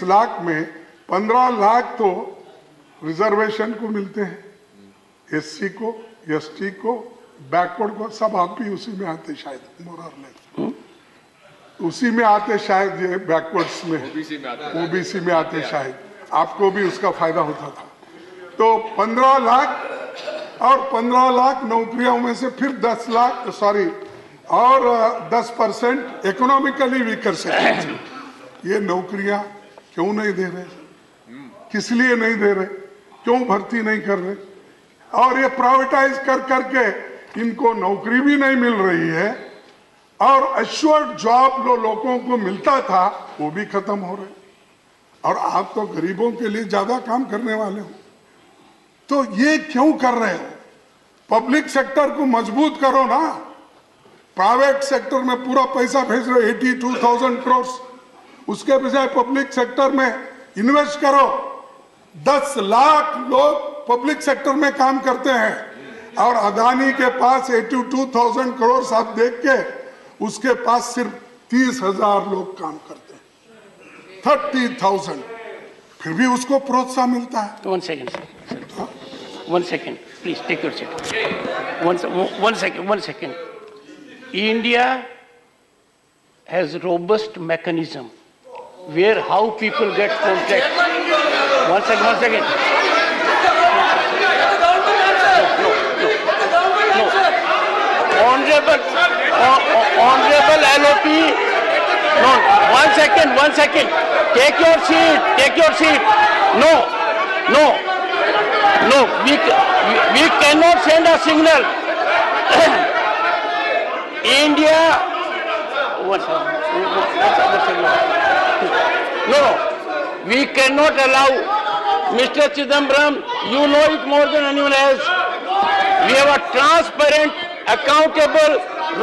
लाख में 15 लाख तो रिजर्वेशन को मिलते हैं, SC को, ST को, बैकवर्ड को, सब आप भी उसी में आते शायद, उसी में आते शायद, ये बैकवर्ड्स में OBC में आते शायद, आपको भी उसका फायदा होता था। तो 15 लाख और 15 लाख नौकरियों में से फिर 10 लाख और 10% इकोनॉमिकली वीकर सेक्टर, ये नौकरियां क्यों नहीं दे रहे, किस लिए नहीं दे रहे, क्यों भर्ती नहीं कर रहे? और ये प्राइवेटाइज कर करके इनको नौकरी भी नहीं मिल रही है और एश्योर्ड जॉब लोगों को मिलता था वो भी खत्म हो रहे। और आप तो गरीबों के लिए ज्यादा काम करने वाले हो, तो ये क्यों कर रहे हो? पब्लिक सेक्टर को मजबूत करो ना। प्राइवेट सेक्टर में पूरा पैसा भेज रहे 82,000 करोड़, उसके बजाय पब्लिक सेक्टर में इन्वेस्ट करो। 10 लाख लोग पब्लिक सेक्टर में काम करते हैं और अदानी के पास 82,000 करोड़ आप देख के उसके पास सिर्फ 30,000 लोग काम करते हैं, 30,000, फिर भी उसको प्रोत्साहन मिलता है। One second, sir. 1 second. Please take your seat. One second. India has robust mechanism where how people get contracts. One second. No. Honorable LOP. No. One second. Take your seat. No. We cannot send a signal. India. No. We cannot allow. Mr. Chidambaram, you know it more than anyone else. We have a transparent, accountable,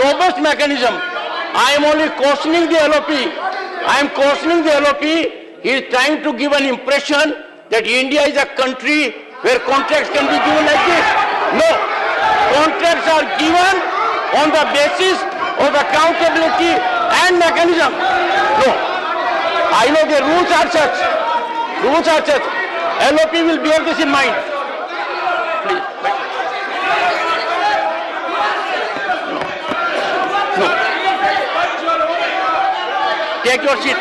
robust mechanism. I am only cautioning the LOP. He is trying to give an impression that India is a country where contracts can be given like this. No. Contracts are given on the basis of accountability and mechanism. No. I know the rules are such. LOP will bear this in mind. Please. No. Take your seat.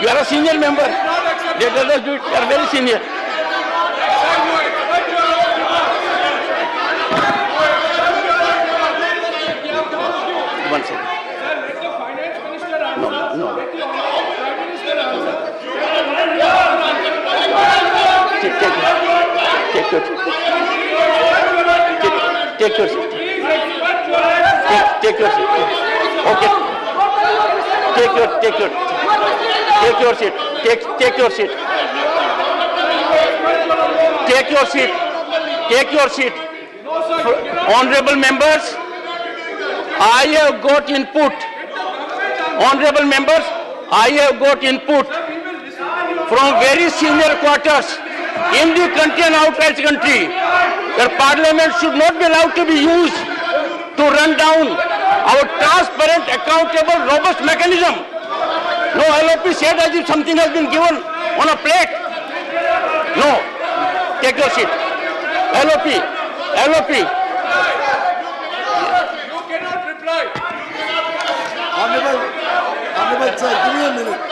You are a senior member. Let us do it. You are very senior. One second. Let the finance minister answer. No. Let the prime minister answer. Take your seat. Okay. Take your seat. Honorable members, I have got input. From very senior quarters in the country and outside the country that Parliament should not be allowed to be used to run down our transparent, accountable, robust mechanism. No, LOP said as if something has been given on a plate. No, take your seat. LOP. You cannot reply. Honorable Chair, give me a minute.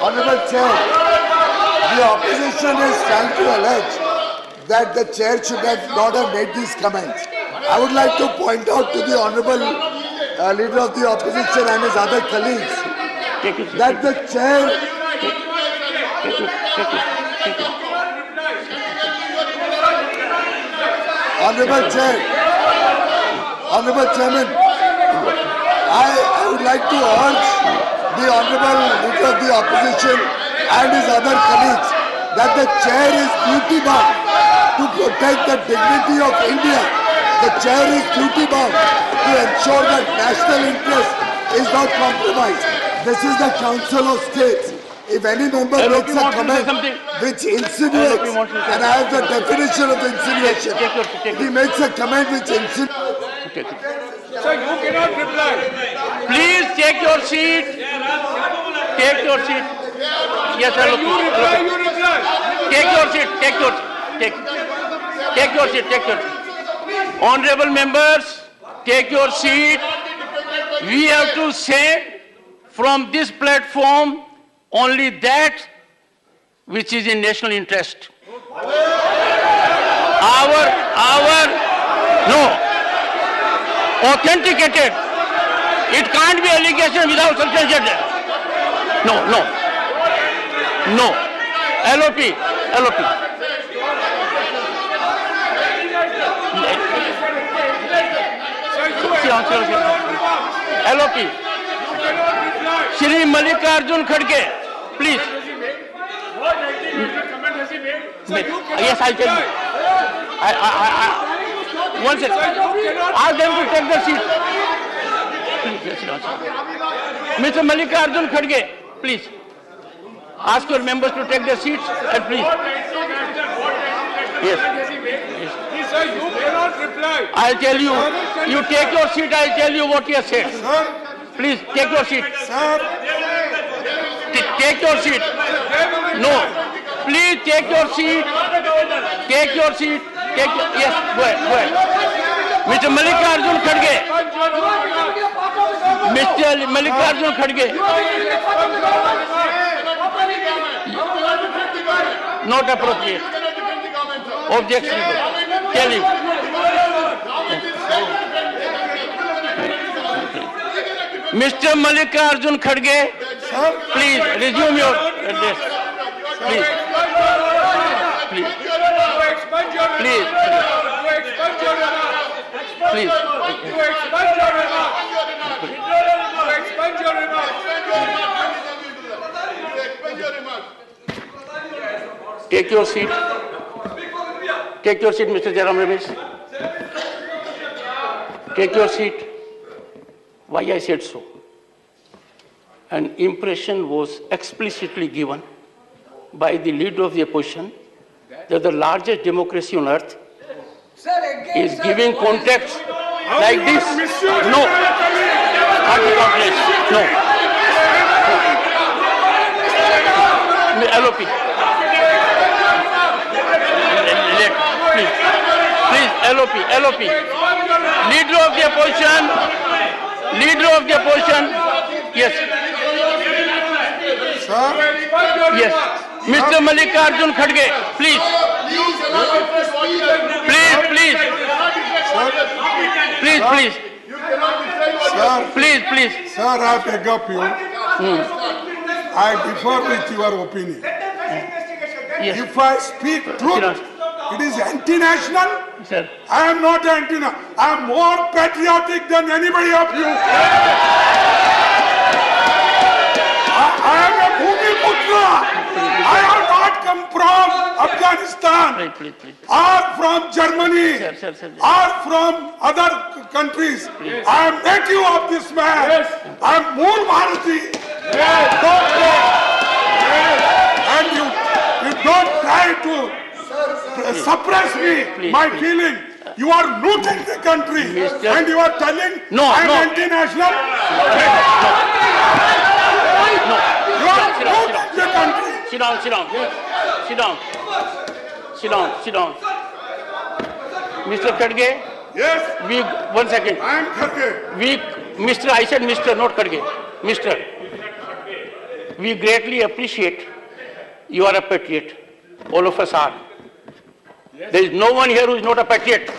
Honorable Chair, the opposition is trying to allege that the chair should not have made these comments. I would like to point out to the Honorable Leader of the Opposition and his other colleagues that the chair... Honorable Chairman, I would like to urge the Honorable Leader of the Opposition and his other colleagues that the chair is duty bound to protect the dignity of India. The chair is duty bound to ensure that national interest is not compromised. This is the Council of States. If any member makes a comment which insinuates, and I have the definition of insinuation, if he makes a comment which insinuates... Sir, you cannot reply. Please take your seat. Yes, sir. You reply. Take your seat. Honorable members, take your seat. We have to say from this platform only that which is in national interest. Authenticated. It can't be allegation without substantiation. No. LOP. LOP. Shri Mallikarjun Kharge, please. What anti-national comment has he made? Sir, you cannot Yes, I'll tell you. One second. Ask them to take their seat. Please, Mr. Mallikarjun Kharge, please. Ask your members to take their seats and please. What anti-national Yes. comment has he made? He said you cannot reply. I'll tell you. You take your seat, I'll tell you what he has said. Sir, Please, take your seat. sir, Take your seat. No. Please take your seat. Take your seat. Yes, go ahead. Mr. Mallikarjun Kharge. Mr. Mallikarjun Kharge. Not appropriate. Objection. Tell him. Mr. Mallikarjun Kharge, please resume your address. Please. Please. Please. Please. Take your seat. Take your seat, Mr. Jairam Ramesh. Take your seat. Why I said so? An impression was explicitly given by the leader of the opposition that the largest democracy on earth is giving context like this. No. Not the complex. No. LOP. Please, LOP. Leader of the opposition. Yes. sir, Yes. Mr. Mallikarjun Kharge, please. Please. sir, I beg of you. I differ with your opinion. Yes. If I speak truth, it is anti-national. Sir. I am not anti-national. I am more patriotic than anybody of you. I am a Bhumiputra. I have not come from Afghanistan Please. or from Germany Sir. or from other countries. I am native of this man. I am Mool Bharati. And you don't try to suppress me, my feeling. You are looting the country and you are telling No, I am no. anti-national. You are looting the country. Sit down. Mr. Kharge, Yes, one second. I am Kharge. I said Mr., not Kharge. Mr. We greatly appreciate you are a patriot. All of us are. There is no one here who is not a patriot.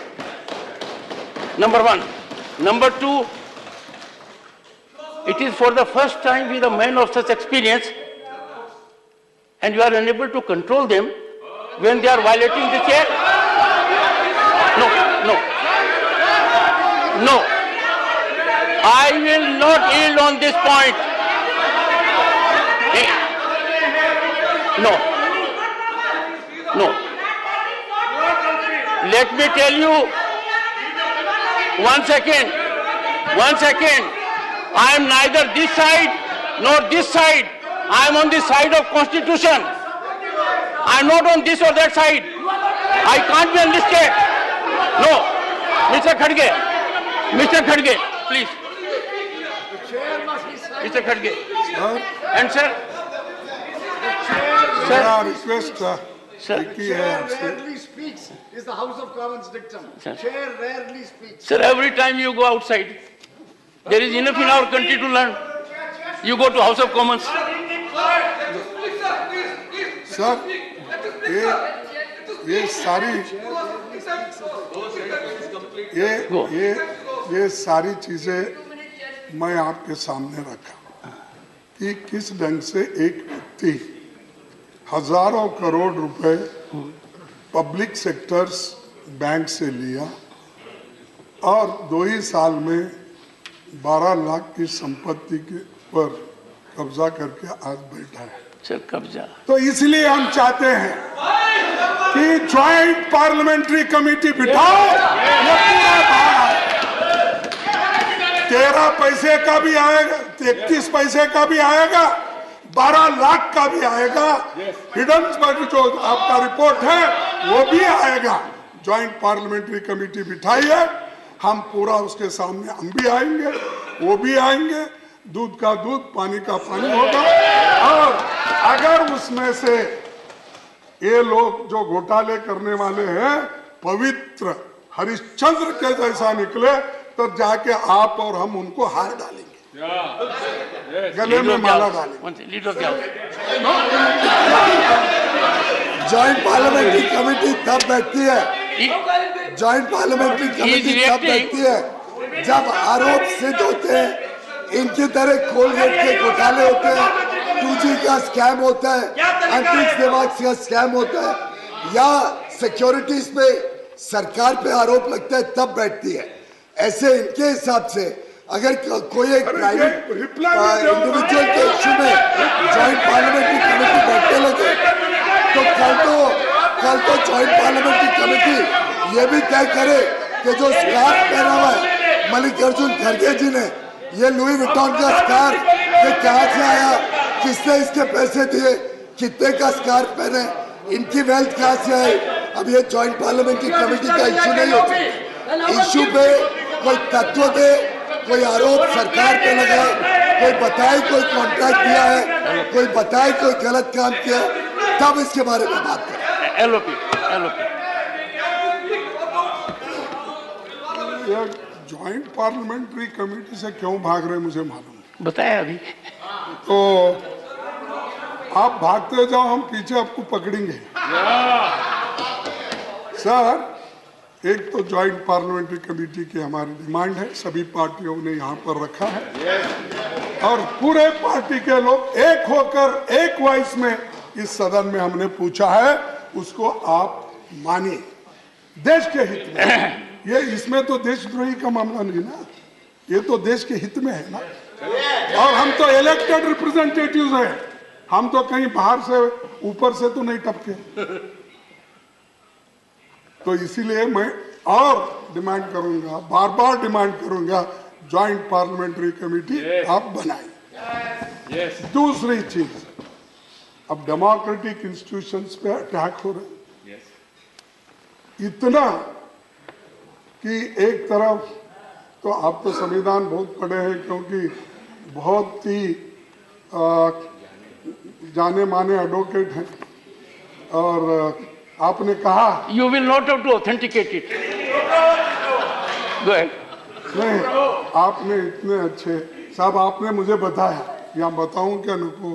Number one. Number two, it is for the first time with a man of such experience and you are unable to control them when they are violating the chair. No. I will not yield on this point. No. Let me tell you, one second. I am neither this side nor this side. I am on the side of Constitution. I am not on this or that side. I can't be on this state. No. Mr. Kharge, please. Mr. Kharge. And sir? मेरा request Sir. है आपसे. Rarely speaks is the House of Commons dictum. Sir. Chair rarely speaks. Sir, every time you go outside, there is enough in our country to learn. You go to House of Commons. Sir ये सारी ये सारी चीजें मैं आपके सामने रखा कि किस ढंग से एक व्यक्ति हजारों करोड़ रुपए पब्लिक सेक्टर्स बैंक से लिया और 2 ही साल में 12 लाख की संपत्ति के पर कब्जा करके आज बैठा है। सर कब्जा तो इसलिए हम चाहते हैं कि ज्वाइंट पार्लियामेंट्री कमेटी बिठाओ। ये पूरा भारत 13 पैसे का भी आएगा, 31 पैसे का भी आएगा, 12 लाख का भी आएगा, हिडन जो आपका रिपोर्ट है वो भी आएगा। ज्वाइंट पार्लियामेंट्री कमेटी बिठाई है, हम पूरा उसके सामने हम भी आएंगे, वो भी आएंगे, दूध का दूध पानी का पानी होगा। और अगर उसमें से ये लोग जो घोटाले करने वाले हैं पवित्र हरिश्चंद्र के जैसा निकले तो जाके आप और हम उनको हार डालेंगे, गले में माला डालेंगे। लीडर क्या ज्वाइंट पार्लियामेंट्री कमेटी तब बैठती है, ज्वाइंट पार्लियामेंट्री कमेटी तब बैठती है जब आरोप सिद्ध होते हैं, इनकी तरह कोलगेट के घोटाले होते हैं, 2G का स्कैम होता है, अंतरिक्ष विभाग का स्कैम होता है, या सिक्योरिटीज पे सरकार पे आरोप लगता है, तब बैठती है। ऐसे इनके हिसाब से अगर कोई एक प्राइवेट इंडिविजुअल के इश्यू में ज्वाइंट पार्लियामेंट्री कमेटी बैठने लगे तो कल तो ज्वाइंट पार्लियामेंट्री कमेटी ये भी तय करे कि जो स्कार्फ पहना हुआ है मल्लिकार्जुन खड़गे जी ने, ये लुई विटॉन का स्कार्फ ये कहाँ से आया, किसने इसके पैसे दिए, कितने का स्कार्फ पहने, इनकी वेल्थ कहाँ से आई। अब ये ज्वाइंट पार्लियामेंट्री कमेटी का इश्यू नहीं होता, इश्यू पे कोई तत्व दे, कोई आरोप सरकार पे लगाए, कोई बताए कोई कॉन्ट्रैक्ट दिया है, कोई बताए कोई गलत काम किया, तब इसके बारे में बात करें। एलओपी ज्वाइंट पार्लियामेंट्री कमेटी से क्यों भाग रहे मुझे मालूम है। बताया अभी। तो आप भागते जाओ, हम पीछे आपको पकड़ेंगे। सर, एक तो ज्वाइंट पार्लियामेंट्री कमेटी की हमारी डिमांड है, सभी पार्टियों ने यहाँ पर रखा है और पूरे पार्टी के लोग एक होकर एक वॉइस में इस सदन में हमने पूछा है, उसको आप मानिए देश के हित में। ये इसमें तो देशद्रोही का मामला नहीं ना, ये तो देश के हित में है ना। और हम तो इलेक्टेड रिप्रेजेंटेटिव्स हैं, हम तो कहीं बाहर से ऊपर से तो नहीं टपके। तो इसीलिए मैं और डिमांड करूंगा, बार बार डिमांड करूंगा, ज्वाइंट पार्लियामेंट्री कमेटी आप बनाइए। दूसरी चीज, अब डेमोक्रेटिक इंस्टीट्यूशंस पे अटैक हो रहे हैं इतना कि एक तरफ तो आप तो संविधान बहुत पढ़े हैं क्योंकि बहुत ही जाने माने एडवोकेट हैं और आपने कहा you will not have to authenticate it. Go ahead. नहीं, आपने इतने अच्छे साहब आपने मुझे बताया, या बताऊं क्या नको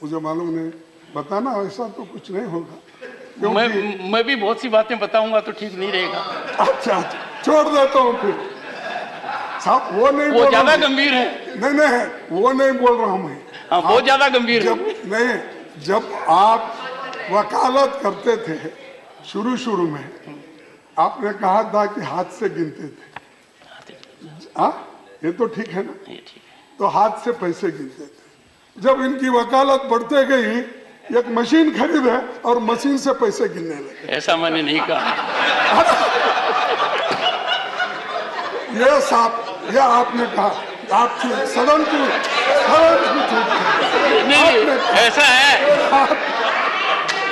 मुझे मालूम नहीं, बताना ऐसा तो कुछ नहीं होगा। मैं भी बहुत सी बातें बताऊंगा तो ठीक नहीं रहेगा। अच्छा छोड़ देता हूँ फिर साहब, वो नहीं, वो ज्यादा गंभीर है। नहीं वो नहीं बोल रहा हूँ मैं। हाँ, बहुत ज्यादा गंभीर है। जब आप वकालत करते थे शुरू में, आपने कहा था कि हाथ से गिनते थे। हाँ, ये तो ठीक है ना, ये ठीक है। तो हाथ से पैसे गिनते थे। जब इनकी वकालत बढ़ते गई, एक मशीन खरीदे और मशीन से पैसे गिनने लगे। ऐसा मैंने नहीं कहा। ये साहब, ये आपने कहा, आप सदन की नहीं, ऐसा है।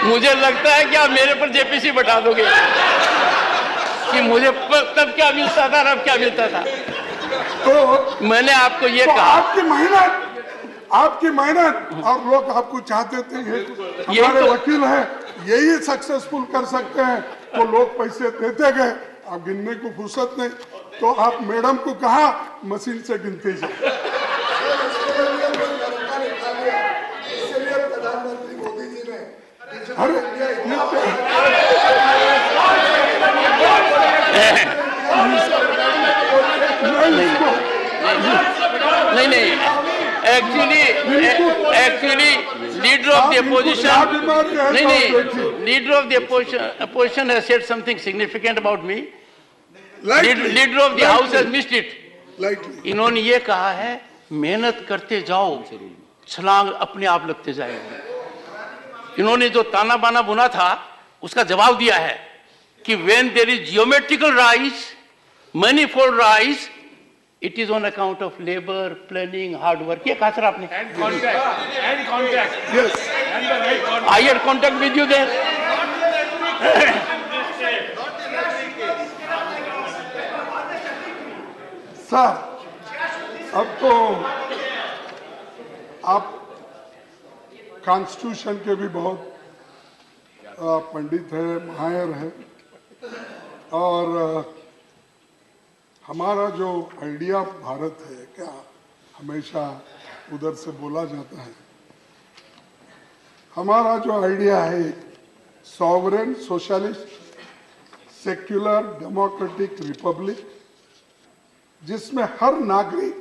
मुझे लगता है कि आप मेरे पर जेपीसी बैठा दोगे कि मुझे तब क्या मिलता था और अब क्या मिलता था। तो मैंने आपको ये तो कहा, आपकी मेहनत और लोग आपको चाहते थे, हमारे वकील हैं यही सक्सेसफुल कर सकते हैं, तो लोग पैसे देते गए, आप गिनने को फुर्सत नहीं, तो आप मैडम को कहा मशीन से गिनते जाए। प्रधानमंत्री मोदी जी ने अरे नहीं, actually leader of the opposition, नहीं, leader of the opposition has said something significant about me. Leader of the house has missed it. Lightly. इन्होंने ये कहा है मेहनत करते जाओ, छलांग अपने आप लगते जाएगी। इन्होंने जो ताना बाना बुना था उसका जवाब दिया है कि when there is geometrical rise, manifold rise, it is on account of labor, planning, hard work. ये कहा सर आपने? And contact. Yes. And the right contact. I had contact with you there. Sir, अब तो आप constitution के भी बहुत पंडित है, माहिर है, और हमारा जो आइडिया भारत है, क्या हमेशा उधर से बोला जाता है, हमारा जो आइडिया है sovereign socialist secular democratic Republic, जिसमें हर नागरिक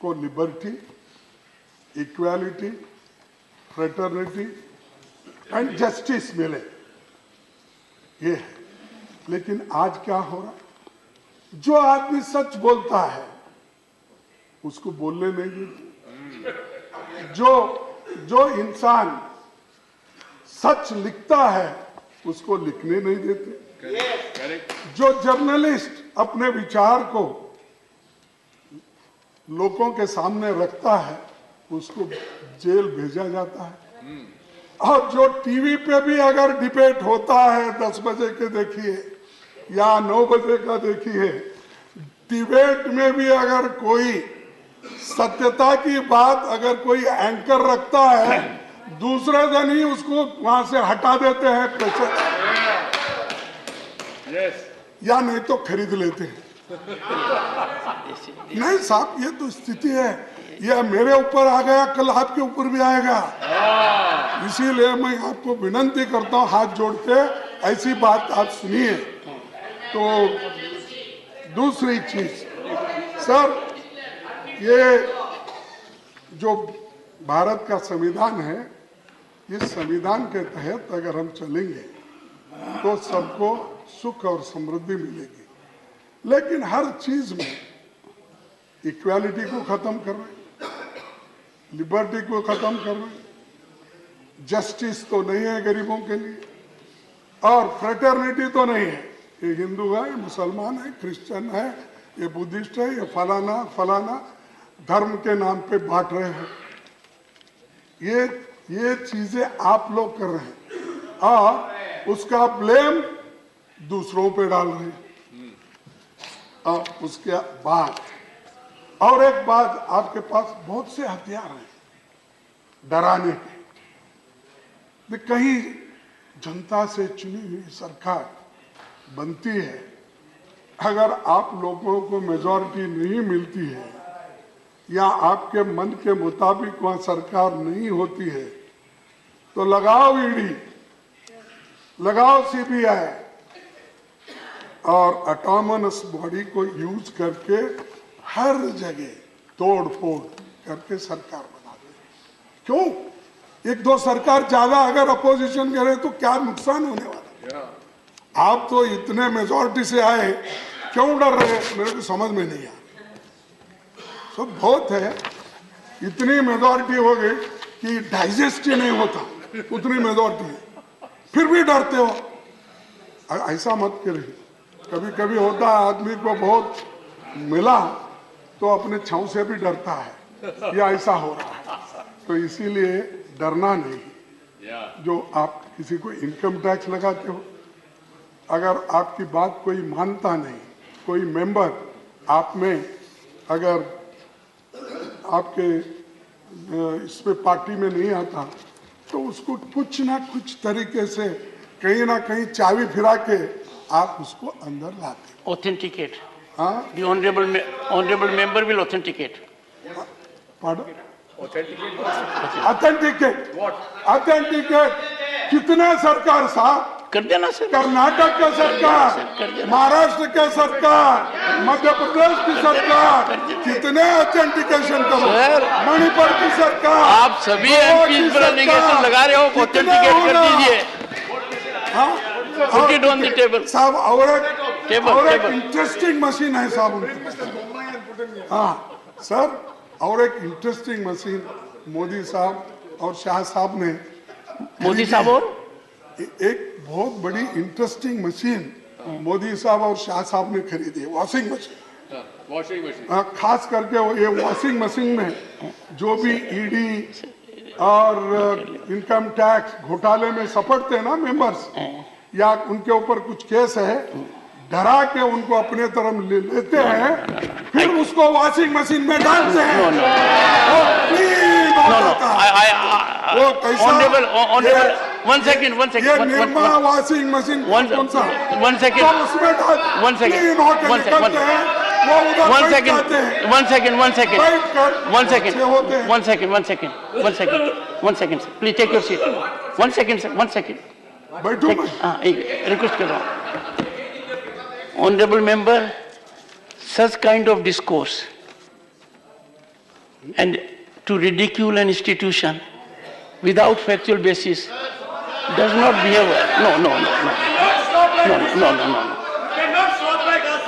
को liberty, equality, fraternity and justice मिले, ये है। लेकिन आज क्या हो रहा, जो आदमी सच बोलता है उसको बोलने नहीं देते, जो इंसान सच लिखता है उसको लिखने नहीं देते, जो जर्नलिस्ट अपने विचार को लोगों के सामने रखता है उसको जेल भेजा जाता है, और जो टीवी पे भी अगर डिबेट होता है 10 बजे के देखिए या 9 बजे का देखिए, डिबेट में भी अगर कोई सत्यता की बात अगर कोई एंकर रखता है, दूसरे दिन ही उसको वहां से हटा देते हैं पैसे, या नहीं तो खरीद लेते हैं। नहीं साहब, ये तो स्थिति है, ये मेरे ऊपर आ गया, कल आपके ऊपर भी आएगा। इसीलिए मैं आपको विनती करता हूं हाथ जोड़ के, ऐसी बात आप सुनिए। तो दूसरी चीज सर, ये जो भारत का संविधान है, इस संविधान के तहत अगर हम चलेंगे तो सबको सुख और समृद्धि मिलेगी, लेकिन हर चीज में इक्वालिटी को खत्म कर रहे, लिबर्टी को खत्म कर रहे, जस्टिस तो नहीं है गरीबों के लिए, और फ्रेटर्निटी तो नहीं है। ये हिंदू है, ये मुसलमान है, क्रिश्चियन है, ये बुद्धिस्ट है, ये फलाना फलाना धर्म के नाम पे बांट रहे हो। ये चीजें आप लोग कर रहे हैं और उसका ब्लेम दूसरों पे डाल रहे हैं। और उसके बाद और एक बात, आपके पास बहुत से हथियार हैं डराने के। कहीं जनता से चुनी हुई सरकार बनती है, अगर आप लोगों को मेजॉरिटी नहीं मिलती है या आपके मन के मुताबिक वहां सरकार नहीं होती है, तो लगाओ ईडी, लगाओ सीबीआई और ऑटोनमस बॉडी को यूज करके हर जगह तोड़ फोड़ करके सरकार बना दे। क्यों? एक दो सरकार ज्यादा अगर अपोजिशन करे तो क्या नुकसान होने वाला है? आप तो इतने मेजॉरिटी से आए, क्यों डर रहे हैं? मेरे को समझ में नहीं आया। सब बहुत है, इतनी मेजॉरिटी हो गई कि डाइजेस्ट ही नहीं होता, उतनी मेजॉरिटी है, फिर भी डरते हो। ऐसा मत करिए। कभी कभी होता है आदमी को बहुत मिला तो अपने छांव से भी डरता है, या ऐसा हो रहा है। तो इसीलिए डरना नहीं। जो आप किसी को इनकम टैक्स लगाते हो, अगर आपकी बात कोई मानता नहीं, कोई मेंबर आप में अगर आपके इसमें पार्टी में नहीं आता, तो उसको कुछ ना कुछ तरीके से कहीं ना कहीं चाबी फिरा के आप उसको अंदर लाते। Authenticate. हाँ, The honorable member will authenticate. pardon? Authenticate. Authenticate कितने सरकार साहब? कर देना सर। कर्नाटक का सरकार, महाराष्ट्र का सरकार, मध्य प्रदेश की सरकार, कितने ऑथेंटिकेशन करो। मणिपुर की सरकार, आप सभी एमपीज पर एलिगेशन लगा रहे हो, ऑथेंटिकेट कर दीजिए। Put it on the table. साहब और एक टेबल इंटरेस्टिंग मशीन है साहब उनकी। हाँ सर, और एक इंटरेस्टिंग मशीन मोदी साहब और शाह साहब ने मोदी साहब और एक बहुत बड़ी इंटरेस्टिंग मशीन मोदी साहब और शाह साहब ने खरीदी है, वॉशिंग मशीन। Washing machine. खास करके वो ये वॉशिंग मशीन में जो भी ईडी और इनकम टैक्स घोटाले में सपटते हैं ना मेंबर्स, या उनके ऊपर कुछ केस है, डरा के उनको अपने तरफ लेते हैं, फिर उसको वॉशिंग मशीन में डालते हैं। वो कैसा? one second. ये निर्मा वॉशिंग मशीन कौन सा? One second. तो उसमें One second. clean होके One second. निकलते हैं, वो उधर One बैठ second. जाते हैं। One second. बैठकर One second. अच्छे होते हैं। One second. One second. Sir. Please take your seat. 1 second, sir. 1 second. बैठो मैं। एक रिक्वेस्ट कर रहा हूँ। Honorable member, such kind of discourse and to ridicule an institution without factual basis does not behave well. No.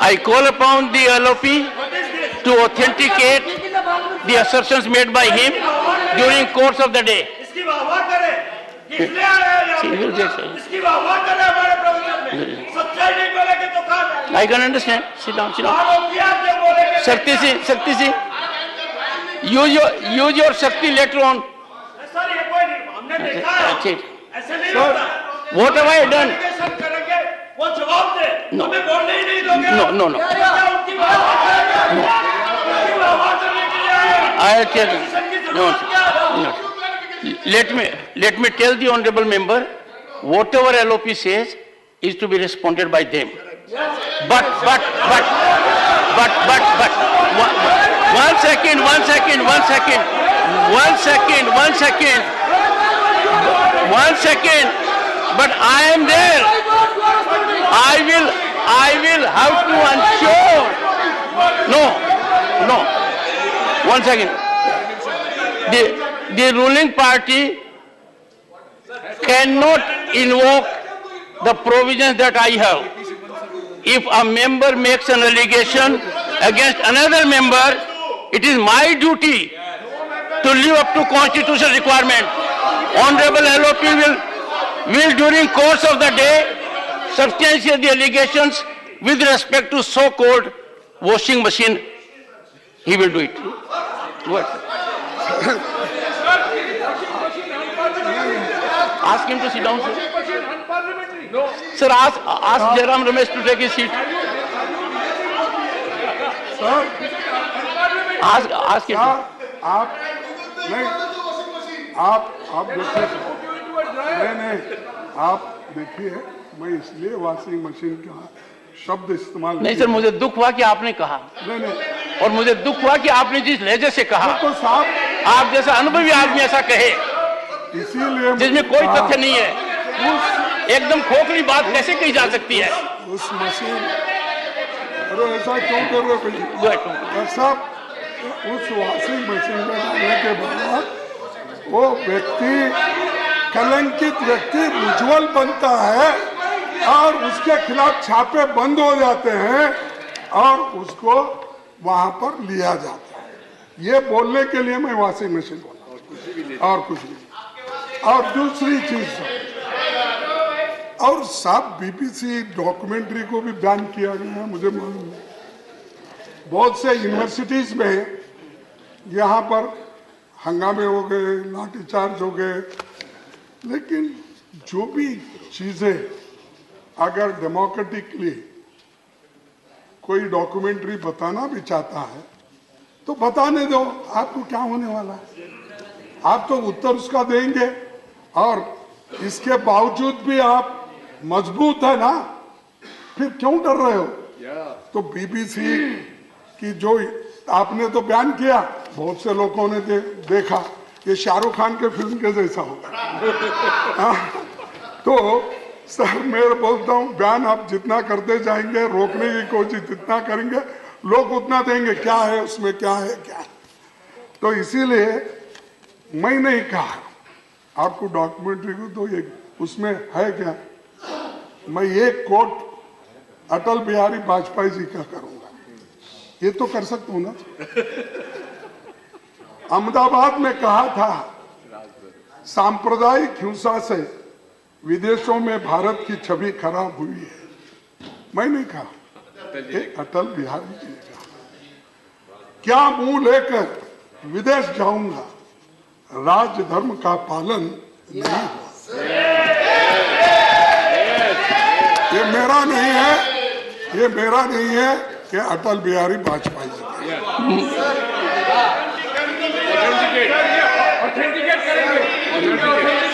I call upon the LOP to authenticate the assertions made by him during course of the day. इसकी वाह करे, किसने आया है यहाँ? इसकी वाह करे हमारे प्रवचन में। सच्चाई नहीं बोलेंगे तो कहाँ जाएंगे? I can understand. Sit down. आरोपियाँ जो बोलेंगे। Shakti ji, use your Shakti later on. Sir ये कोई नहीं, हमने देखा है। ऐसे नहीं होता। What have I done? सब करेंगे, वो जवाब दे। No. हमें बोलने ही नहीं दोगे। No. क्या उनकी वाह करेंगे? उनकी वाह करने के लिए आए। I tell you. की जरूरत क्या है? No. Let me tell the honorable member, whatever LOP says is to be responded by them. But, one second. But I am there. I will have to ensure. No. 1 second. The ruling party cannot invoke the provisions that I have. If a member makes an allegation against another member, it is my duty to live up to constitutional requirement. Honorable LOP will during course of the day substantiate the allegations with respect to so-called washing machine. He will do it. Go ahead. Ask him to sit down, sir. No. Sir, ask Jairam Ramesh to take his seat. Ask him. आप देखिए, नहीं, आप देखिए, मैं इसलिए washing machine का शब्द इस्तेमाल नहीं सर, मुझे दुख हुआ कि आपने कहा, नहीं, और मुझे दुख हुआ कि आपने जिस लहजे से कहा, तो साहब, आप जैसा अनुभवी आदमी ऐसा कहे, इसीलिए जिसमें कोई तथ्य नहीं है, एकदम खोखली बात कैसे कही जा सकती है? उस मशीन, अरे ऐसा क्यों कर रहे हो साहब? उस वॉशिंग मशीन में डालने के बाद वो व्यक्ति, कलंकित व्यक्ति उज्ज्वल बनता है और उसके खिलाफ छापे बंद हो जाते हैं और उसको वहां पर लिया जाता है। ये बोलने के लिए मैं वॉशिंग मशीन बोला और कुछ नहीं। और दूसरी चीज, और सब बीबीसी डॉक्यूमेंट्री को भी बैन किया गया है, मुझे मालूम है। बहुत से यूनिवर्सिटीज में यहाँ पर हंगामे हो गए, लाठीचार्ज हो गए, लेकिन जो भी चीजें अगर डेमोक्रेटिकली कोई डॉक्यूमेंट्री बताना भी चाहता है तो बताने दो, आपको क्या होने वाला है? आप तो उत्तर उसका देंगे और इसके बावजूद भी आप मजबूत है ना, फिर क्यों डर रहे हो? तो बीबीसी की जो आपने तो बयान किया, बहुत से लोगों ने देखा ये शाहरुख खान के फिल्म के जैसा होगा। तो सर मैं बोलता हूँ, बयान आप जितना करते जाएंगे, रोकने की कोशिश जितना करेंगे, लोग उतना देंगे क्या है उसमें, क्या है। तो इसीलिए मैं नहीं कहा आपको डॉक्यूमेंट्री को, तो ये उसमें है क्या, मैं एक कोट अटल बिहारी वाजपेयी जी का करूंगा। ये तो कर सकता हूं ना। अहमदाबाद में कहा था सांप्रदायिक हिंसा से विदेशों में भारत की छवि खराब हुई है। मैं नहीं कहा, अटल बिहारी जी ने कहा। क्या मुंह लेकर विदेश जाऊंगा, राजधर्म का पालन नहीं हुआ। ये मेरा नहीं है, ये मेरा नहीं है, कि Atal Bihari Vajpayee ji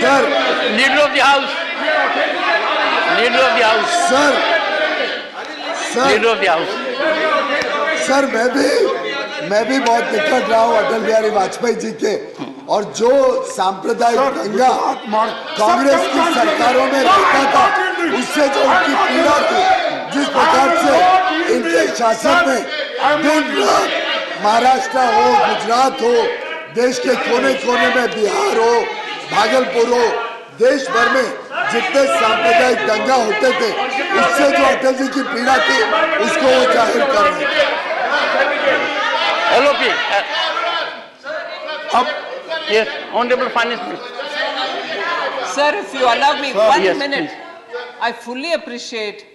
sir, leader of the house, leader of the house, sir, leader of the house. Sir मैं भी बहुत निकट रहा हूँ अटल बिहारी वाजपेयी जी के, और जो सांप्रदायिक दंगा कांग्रेस की सरकारों में रहता था, उससे जो उनकी पीड़ा थी, जिस प्रकार से इनके शासन में दिन रात महाराष्ट्र हो, गुजरात हो, देश के कोने कोने में बिहार हो, भागलपुर हो, देश भर में जितने सांप्रदायिक दंगा होते थे, उससे जो अटल जी की पीड़ा थी, उसको वो जाहिर कर रहे हैं। LOP. Yes, Honorable Finance Minister. Sir, if you allow me 1 Yes, minute, please. I fully appreciate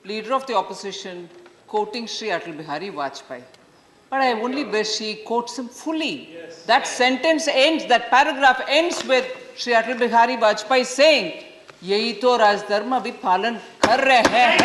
Leader of the Opposition quoting Sri Atal Bihari Vajpayee. But I only wish she quotes him fully. Yes. That sentence ends, that paragraph ends with Sri Atal Bihari Vajpayee saying, यही तो राजधर्म अभी पालन कर रहे हैं।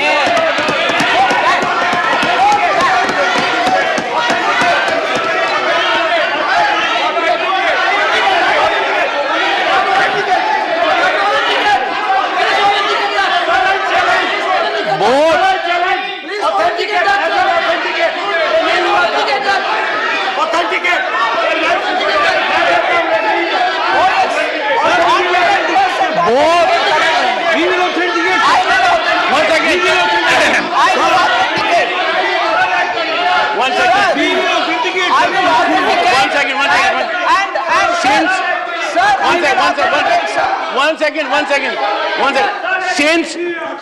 One second.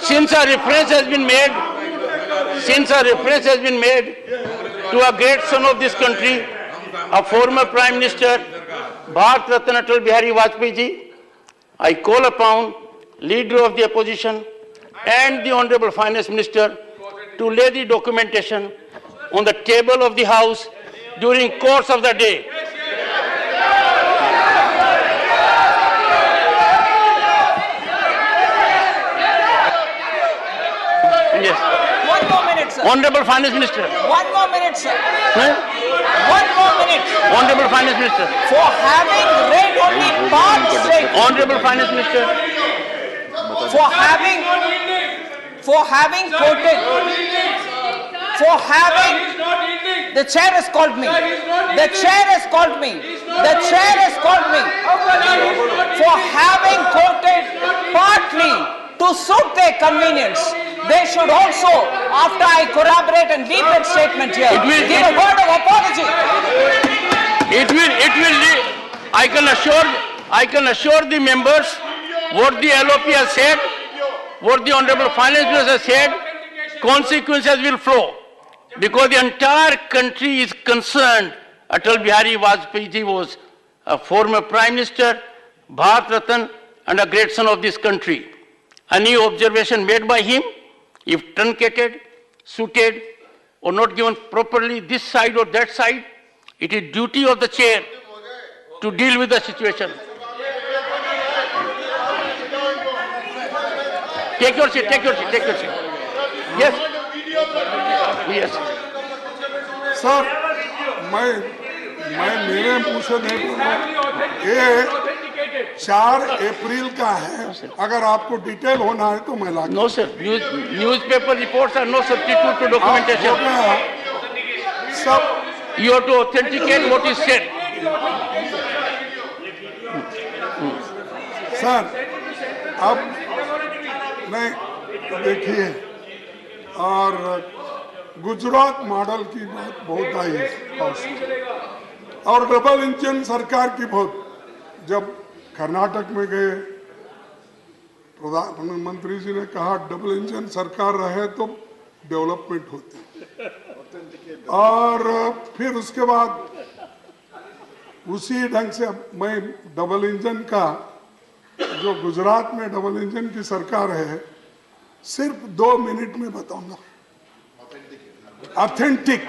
Since a reference has been made to a great son of this country, a former Prime Minister, Bharat Ratna Atal Bihari Vajpayee ji, I call upon Leader of the Opposition and the Honorable Finance Minister to lay the documentation on the table of the House during course of the day. Yes. 1 more minute, sir. Honorable Finance Minister. 1 more minute, sir. Huh? 1 more minute. Honorable Finance Minister. For having read only part statement. Honorable Finance Minister. For having quoted. For having. The chair has called me. The chair has called me. The chair has called me. For having quoted partly to suit their convenience. They should also, after I corroborate and read that statement here, give a word of apology. I can assure the members what the LOP has said, what the Honorable Finance Minister has said, consequences will flow. Because the entire country is concerned. Atal Bihari Vajpayee ji was a former Prime Minister, Bharat Ratna, and a great son of this country. Any observation made by him, if truncated, suited, or not given properly this side or that side, it is duty of the chair to deal with the situation. Take your seat. Yes. Yes. Sir, मैं मेरे मुंह से नहीं बोलूँ, ये 4 अप्रैल का है। अगर आपको डिटेल होना है तो मैं ला। No sir, newspaper reports are no substitute to documentation. सब You have to authenticate what is said. Sir, अब नहीं देखिए, और गुजरात मॉडल की बात बहुत आई है, और डबल इंजन सरकार की बहुत। जब कर्नाटक में गए, प्रधानमंत्री जी ने कहा डबल इंजन सरकार रहे तो डेवलपमेंट होती। और फिर उसके बाद उसी ढंग से मैं डबल इंजन का, जो गुजरात में डबल इंजन की सरकार है, सिर्फ 2 मिनट में बताऊंगा। ऑथेंटिक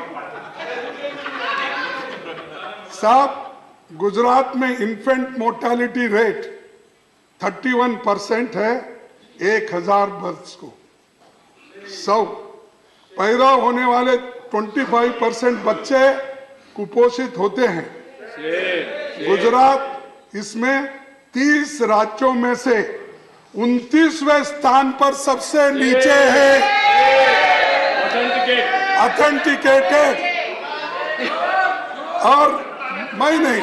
साहब, गुजरात में इन्फेंट मोर्टेलिटी रेट 31% है 1000 बर्थ को। 100 पैदा होने वाले 25% बच्चे कुपोषित होते हैं। गुजरात इसमें 30 राज्यों में से 29वें स्थान पर सबसे नीचे है। ऑथेंटिकेटेड। और मैं नहीं,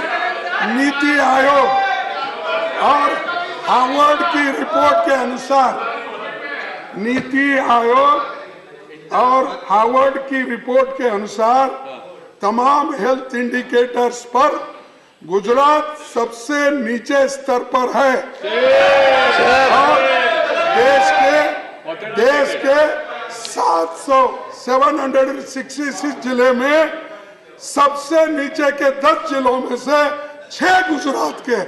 नीति आयोग और हार्वर्ड की रिपोर्ट के अनुसार, नीति आयोग और हार्वर्ड की रिपोर्ट के अनुसार तमाम हेल्थ इंडिकेटर्स पर गुजरात सबसे नीचे स्तर पर है। और देश के 766 जिले में सबसे नीचे के 10 जिलों में से 6 गुजरात के।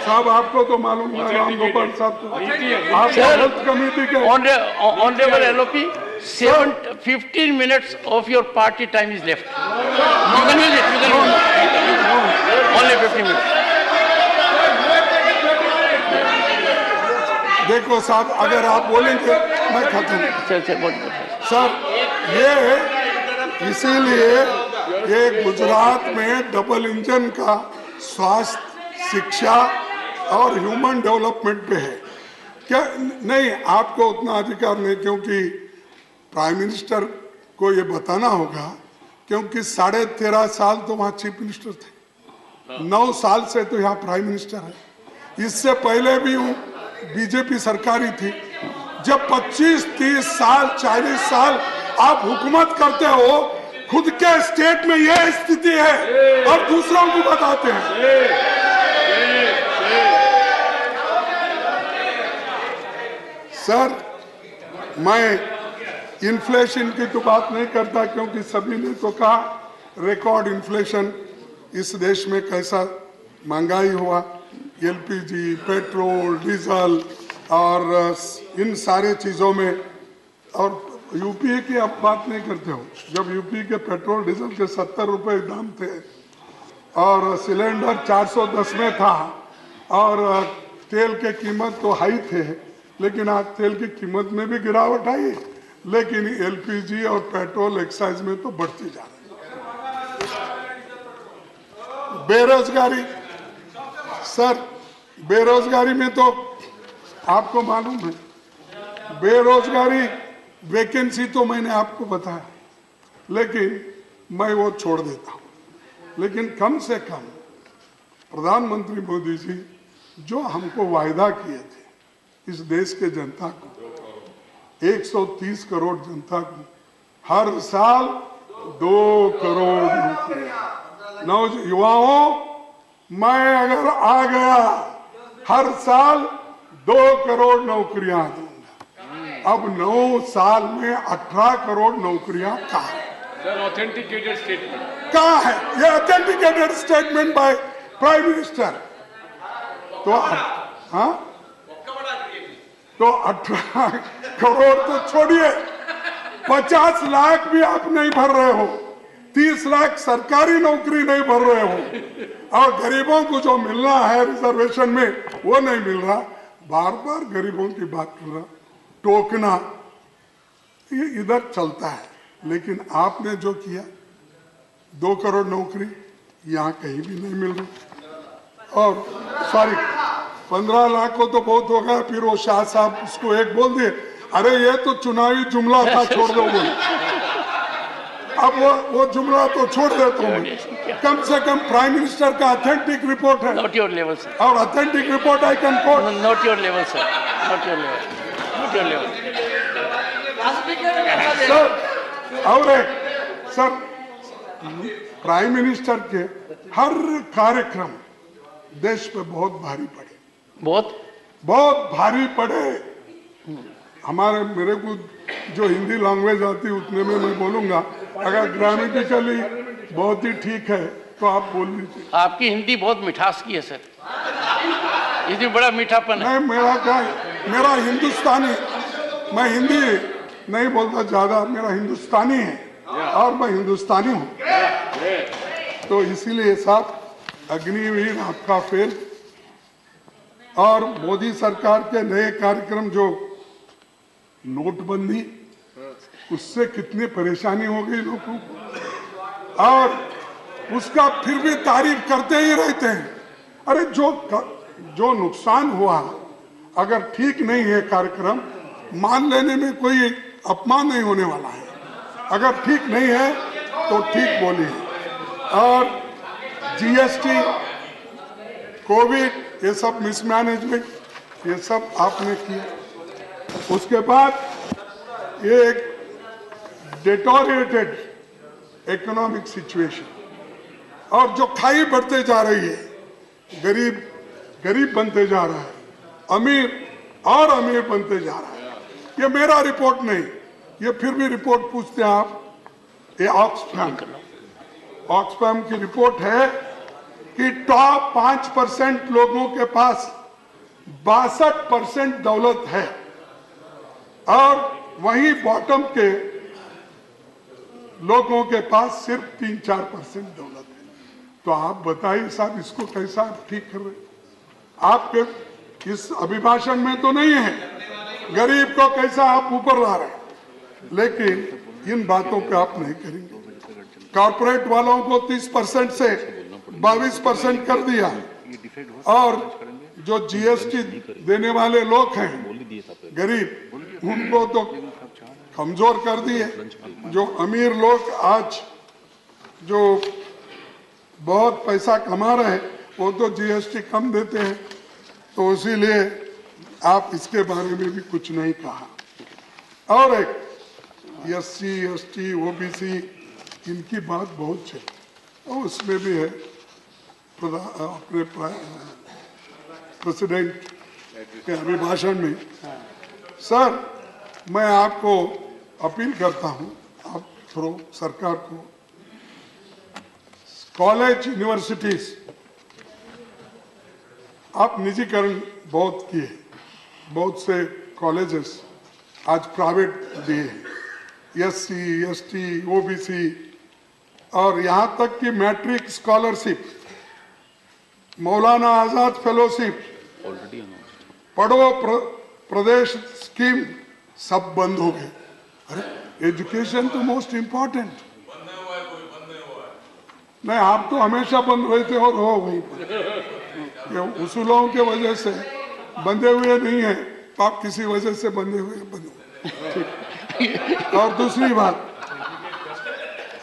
साहब आपको तो मालूम है, राम गोपाल साहब को, आप हेल्थ कमेटी के honourable LOP, 15 minutes of your party time is left. You can use it. You can use it. Only 15 minutes. देखो साहब, अगर आप बोलेंगे मैं खत्म। सर, ये इसीलिए ये गुजरात में डबल इंजन का स्वास्थ्य, शिक्षा और ह्यूमन डेवलपमेंट पे है क्या? नहीं, आपको उतना अधिकार नहीं, क्योंकि प्राइम मिनिस्टर को ये बताना होगा, क्योंकि 13.5 साल तो वहाँ चीफ मिनिस्टर थे, 9 साल से तो यहाँ प्राइम मिनिस्टर है। इससे पहले भी बीजेपी सरकारी थी। जब 25, 30 साल, 40 साल आप हुकूमत करते हो, खुद के स्टेट में यह स्थिति है और दूसरों को बताते हैं। सर, मैं इन्फ्लेशन की तो बात नहीं करता, क्योंकि सभी ने तो कहा रिकॉर्ड इन्फ्लेशन इस देश में कैसा महंगाई हुआ, एलपीजी, पेट्रोल, डीजल और इन सारे चीज़ों में। और यूपी की आप बात नहीं करते हो, जब यूपी के पेट्रोल डीजल के 70 रुपए दाम थे और सिलेंडर 410 में था और तेल के कीमत तो हाई थे, लेकिन आज तेल की कीमत में भी गिरावट आई, लेकिन एलपीजी और पेट्रोल एक्साइज में तो बढ़ती जा रही है। बेरोजगारी, सर, बेरोजगारी में तो आपको मालूम है, बेरोजगारी वैकेंसी तो मैंने आपको बताया, लेकिन मैं वो छोड़ देता हूँ। लेकिन कम से कम प्रधानमंत्री मोदी जी जो हमको वायदा किए थे इस देश के जनता को, 130 करोड़ जनता को हर साल 2 करोड़ नौजवान युवाओं, मैं अगर आ गया हर साल 2 करोड़ नौकरियां दूंगा। अब 9 साल में 18 करोड़ नौकरियां कहाँ है? Sir, authenticated statement. कहाँ है ये authenticated statement by prime minister? तो हाँ, तो 18 करोड़ तो छोड़िए, 50 लाख भी आप नहीं भर रहे हो, 30 लाख सरकारी नौकरी नहीं भर रहे हो, और गरीबों को जो मिलना है रिजर्वेशन में वो नहीं मिल रहा। बार बार गरीबों की बात कर रहा, टोकना, ये इधर चलता है। लेकिन आपने जो किया, 2 करोड़ नौकरी यहाँ कहीं भी नहीं मिल रही। और सॉरी, 15 लाख को तो बहुत हो गया, फिर वो शाह साहब उसको एक बोल दिए, अरे ये तो चुनावी जुमला था, छोड़ दो बोल। अब वो जुमला तो छोड़ देता हूँ। कम से कम प्राइम मिनिस्टर का ऑथेंटिक रिपोर्ट है। Not your level, sir. और authentic report I can coat. Not your level, sir. Not your level. Not your level. Sir, और एक, सर, प्राइम मिनिस्टर के हर कार्यक्रम देश पे बहुत भारी पड़े, बहुत भारी पड़े। हमारे मेरे को जो हिंदी लैंग्वेज आती उतने में मैं बोलूंगा, अगर ग्रामेटिकली बहुत ही ठीक है तो आप बोल लीजिए। आपकी हिंदी बहुत मिठास की है सर, इसमें बड़ा मीठापन है। नहीं, मेरा क्या है, मेरा हिंदुस्तानी, मैं हिंदी नहीं बोलता ज्यादा, मेरा हिंदुस्तानी है और मैं हिंदुस्तानी हूँ, तो इसीलिए साहब अग्निवीर आपका फेल। और मोदी सरकार के नए कार्यक्रम जो नोटबंदी, उससे कितनी परेशानी हो गई लोगों को, और उसका फिर भी तारीफ करते ही रहते हैं। अरे जो नुकसान हुआ, अगर ठीक नहीं है कार्यक्रम, मान लेने में कोई अपमान नहीं होने वाला है। अगर ठीक नहीं है तो ठीक बोलिए। और जीएसटी, कोविड, ये सब मिसमैनेजमेंट, ये सब आपने किया। उसके बाद ये एक डिटोरिएटेड इकोनॉमिक सिचुएशन, और जो खाई बढ़ते जा रही है, गरीब गरीब बनते जा रहा है, अमीर और अमीर बनते जा रहा है। ये मेरा रिपोर्ट नहीं, ये फिर भी रिपोर्ट पूछते हैं आप, ये ऑक्सफैम की रिपोर्ट है कि टॉप 5% लोगों के पास 62% दौलत है, और वहीं बॉटम के लोगों के पास सिर्फ 3-4% दौलत है। तो आप बताइए साहब, इसको कैसा ठीक कर रहे? आपके इस अभिभाषण में तो नहीं है, गरीब को कैसा आप ऊपर ला रहे हैं, लेकिन इन बातों पे आप नहीं करेंगे। कॉर्पोरेट वालों को 30% से 22% कर दिया, और जो जीएसटी देने वाले लोग हैं गरीब, उनको तो कमजोर कर दिए। जो अमीर लोग आज जो बहुत पैसा कमा रहे हैं, वो तो जीएसटी कम देते हैं, तो इसीलिए आप इसके बारे में भी कुछ नहीं कहा। और एक एससी, एसटी, ओबीसी, इनकी बात बहुत है, और उसमें भी है अपने प्रेसिडेंट के अभिभाषण में। सर, मैं आपको अपील करता हूं, आप थ्रू सरकार को, कॉलेज, यूनिवर्सिटीज, आप निजीकरण बहुत किए, बहुत से कॉलेजेस आज प्राइवेट दिए, एससी, एसटी, ओबीसी, और यहां तक कि matric scholarship, Maulana Azad fellowship, पढ़ो प्रदेश स्कीम, सब बंद हो गए। अरे, एजुकेशन तो मोस्ट इंपॉर्टेंट। नहीं, आप तो हमेशा बंद रहते और हो वहीं पर। ये उसूलों के वजह से बंधे हुए नहीं है, तो आप किसी वजह से बंधे हुए ठीक। और दूसरी बात,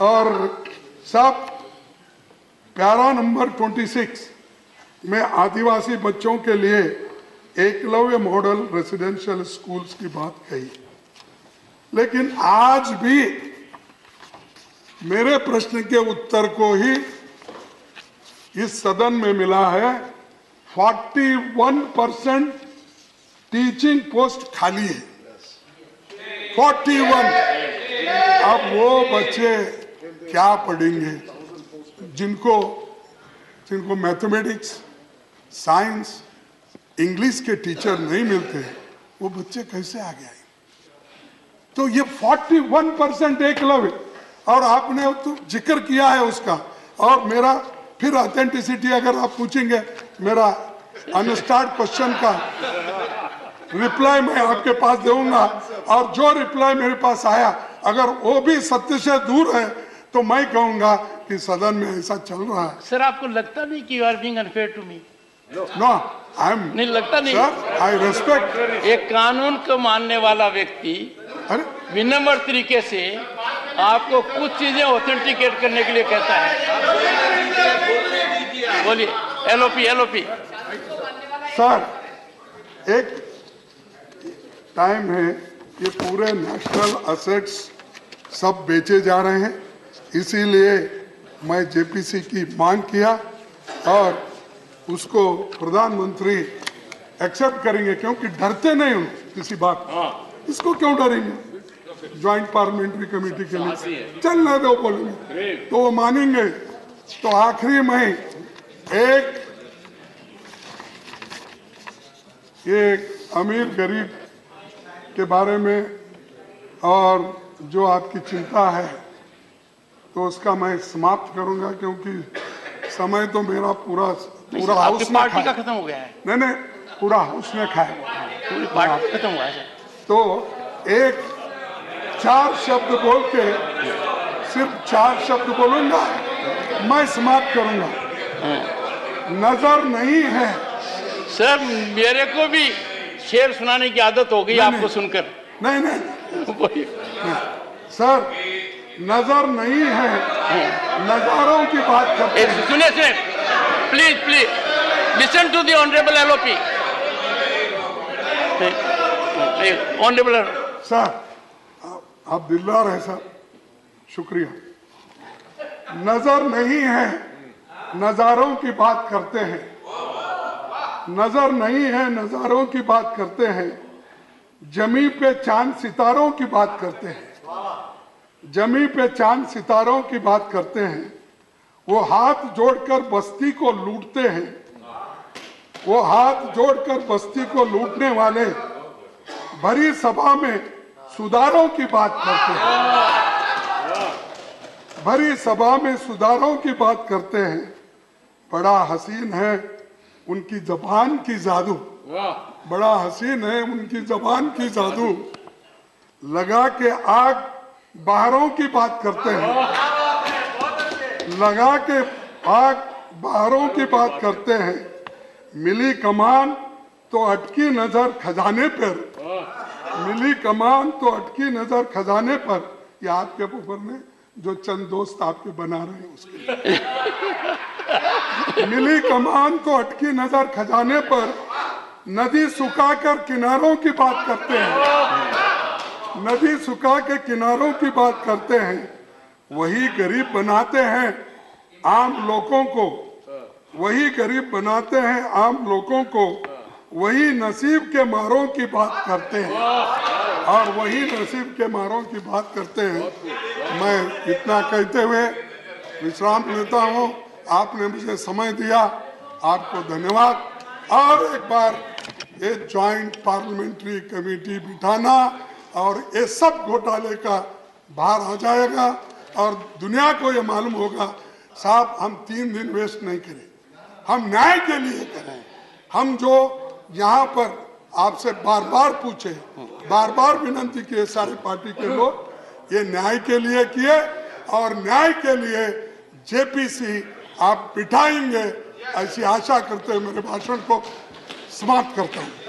और सब प्यारा नंबर 26 में आदिवासी बच्चों के लिए एकलव्य मॉडल रेसिडेंशियल स्कूल्स की बात कही, लेकिन आज भी मेरे प्रश्न के उत्तर को ही इस सदन में मिला है। 41% टीचिंग पोस्ट खाली है, 41। अब वो बच्चे क्या पढ़ेंगे जिनको मैथमेटिक्स, साइंस, इंग्लिश के टीचर नहीं मिलते, वो बच्चे कैसे आगे आए? तो ये 41% एकलव्य, और आपने तो जिक्र किया है उसका, और मेरा फिर ऑथेंटिसिटी अगर आप पूछेंगे, मेरा अनस्टार्ट क्वेश्चन का रिप्लाई मैं आपके पास दूंगा, और जो रिप्लाई मेरे पास आया अगर वो भी सत्य से दूर है तो मैं कहूंगा कि सदन में ऐसा चल रहा है। सर, आपको लगता नहीं कि you are being unfair to me? No, I am नहीं लगता नहीं सर, आई रेस्पेक्ट। एक कानून को मानने वाला व्यक्ति विनम्र तरीके से आपको कुछ चीजें ऑथेंटिकेट करने के लिए कहता है। बोलिए, एलओपी। सर, एक टाइम है, ये पूरे नेशनल एसेट्स सब बेचे जा रहे हैं, इसीलिए मैं जेपीसी की मांग किया, और उसको प्रधानमंत्री एक्सेप्ट करेंगे, क्योंकि डरते नहीं हूं किसी बात, इसको क्यों डरेंगे? ज्वाइंट पार्लियामेंट्री कमेटी के लिए, चलने दो बोलेंगे तो वो मानेंगे। तो आखिरी में एक अमीर गरीब के बारे में और जो आपकी चिंता है तो उसका मैं समाप्त करूंगा, क्योंकि समय तो मेरा पूरा हाउस आपकी पार्टी का खत्म हो गया है। नहीं, पूरा हाउस ने खाया, पूरी पार्टी खत्म हुआ है। तो एक 4 शब्द बोल के, सिर्फ 4 शब्द बोलूंगा, मैं समाप्त करूंगा। नजर नहीं है। सर मेरे को भी शेर सुनाने की आदत हो गई आपको सुनकर। नहीं, सर नजर नहीं है, नजारों की बात करते हैं। सुनिए, please listen to the honourable LOP. Honourable sir आप दिलदार हैं सर, शुक्रिया। नजर नहीं है, नजारों की बात करते हैं। नजर नहीं है, नजारों की बात करते हैं। जमी पे चांद सितारों की बात करते हैं। जमी पे चांद सितारों की बात करते हैं। वो हाथ जोड़कर बस्ती को लूटते हैं। वो हाथ जोड़कर बस्ती को लूटने वाले भरी सभा में सुधारों की बात करते हैं। भरी सभा में सुधारों की बात करते हैं। बड़ा हसीन है उनकी जबान की जादू, बड़ा हसीन है उनकी जबान की जादू। लगा के आग बाहरों की बात करते हैं। लगा के आग बाहरों की बात करते हैं। मिली कमान तो अटकी नजर खजाने पर। मिली कमान तो अटकी नजर खजाने पर। ये आपके ऊपर में जो चंद दोस्त आपके बना रहे हैं उसके लिए। मिली कमान तो अटकी नजर खजाने पर। नदी सुखाकर किनारों की बात करते हैं। नदी सुखा के किनारों की बात करते हैं। वही गरीब बनाते हैं आम लोगों को। वही गरीब बनाते हैं आम लोगों को। वही नसीब के मारों की बात करते हैं। और वही नसीब के मारों की बात करते हैं। मैं इतना कहते हुए विश्राम लेता हूँ। आपने मुझे समय दिया, आपको धन्यवाद। और एक बार ये ज्वाइंट पार्लियामेंट्री कमेटी बिठाना और ये सब घोटाले का बाहर आ जाएगा और दुनिया को ये मालूम होगा साहब हम 3 दिन वेस्ट नहीं करें, हम न्याय के लिए करें। हम जो यहाँ पर आपसे बार बार पूछे, बार बार विनती किए सारी पार्टी के लोग, ये न्याय के लिए किए और न्याय के लिए जेपीसी आप बिठाएंगे ऐसी आशा करते हुए मेरे भाषण को समाप्त करता हूँ।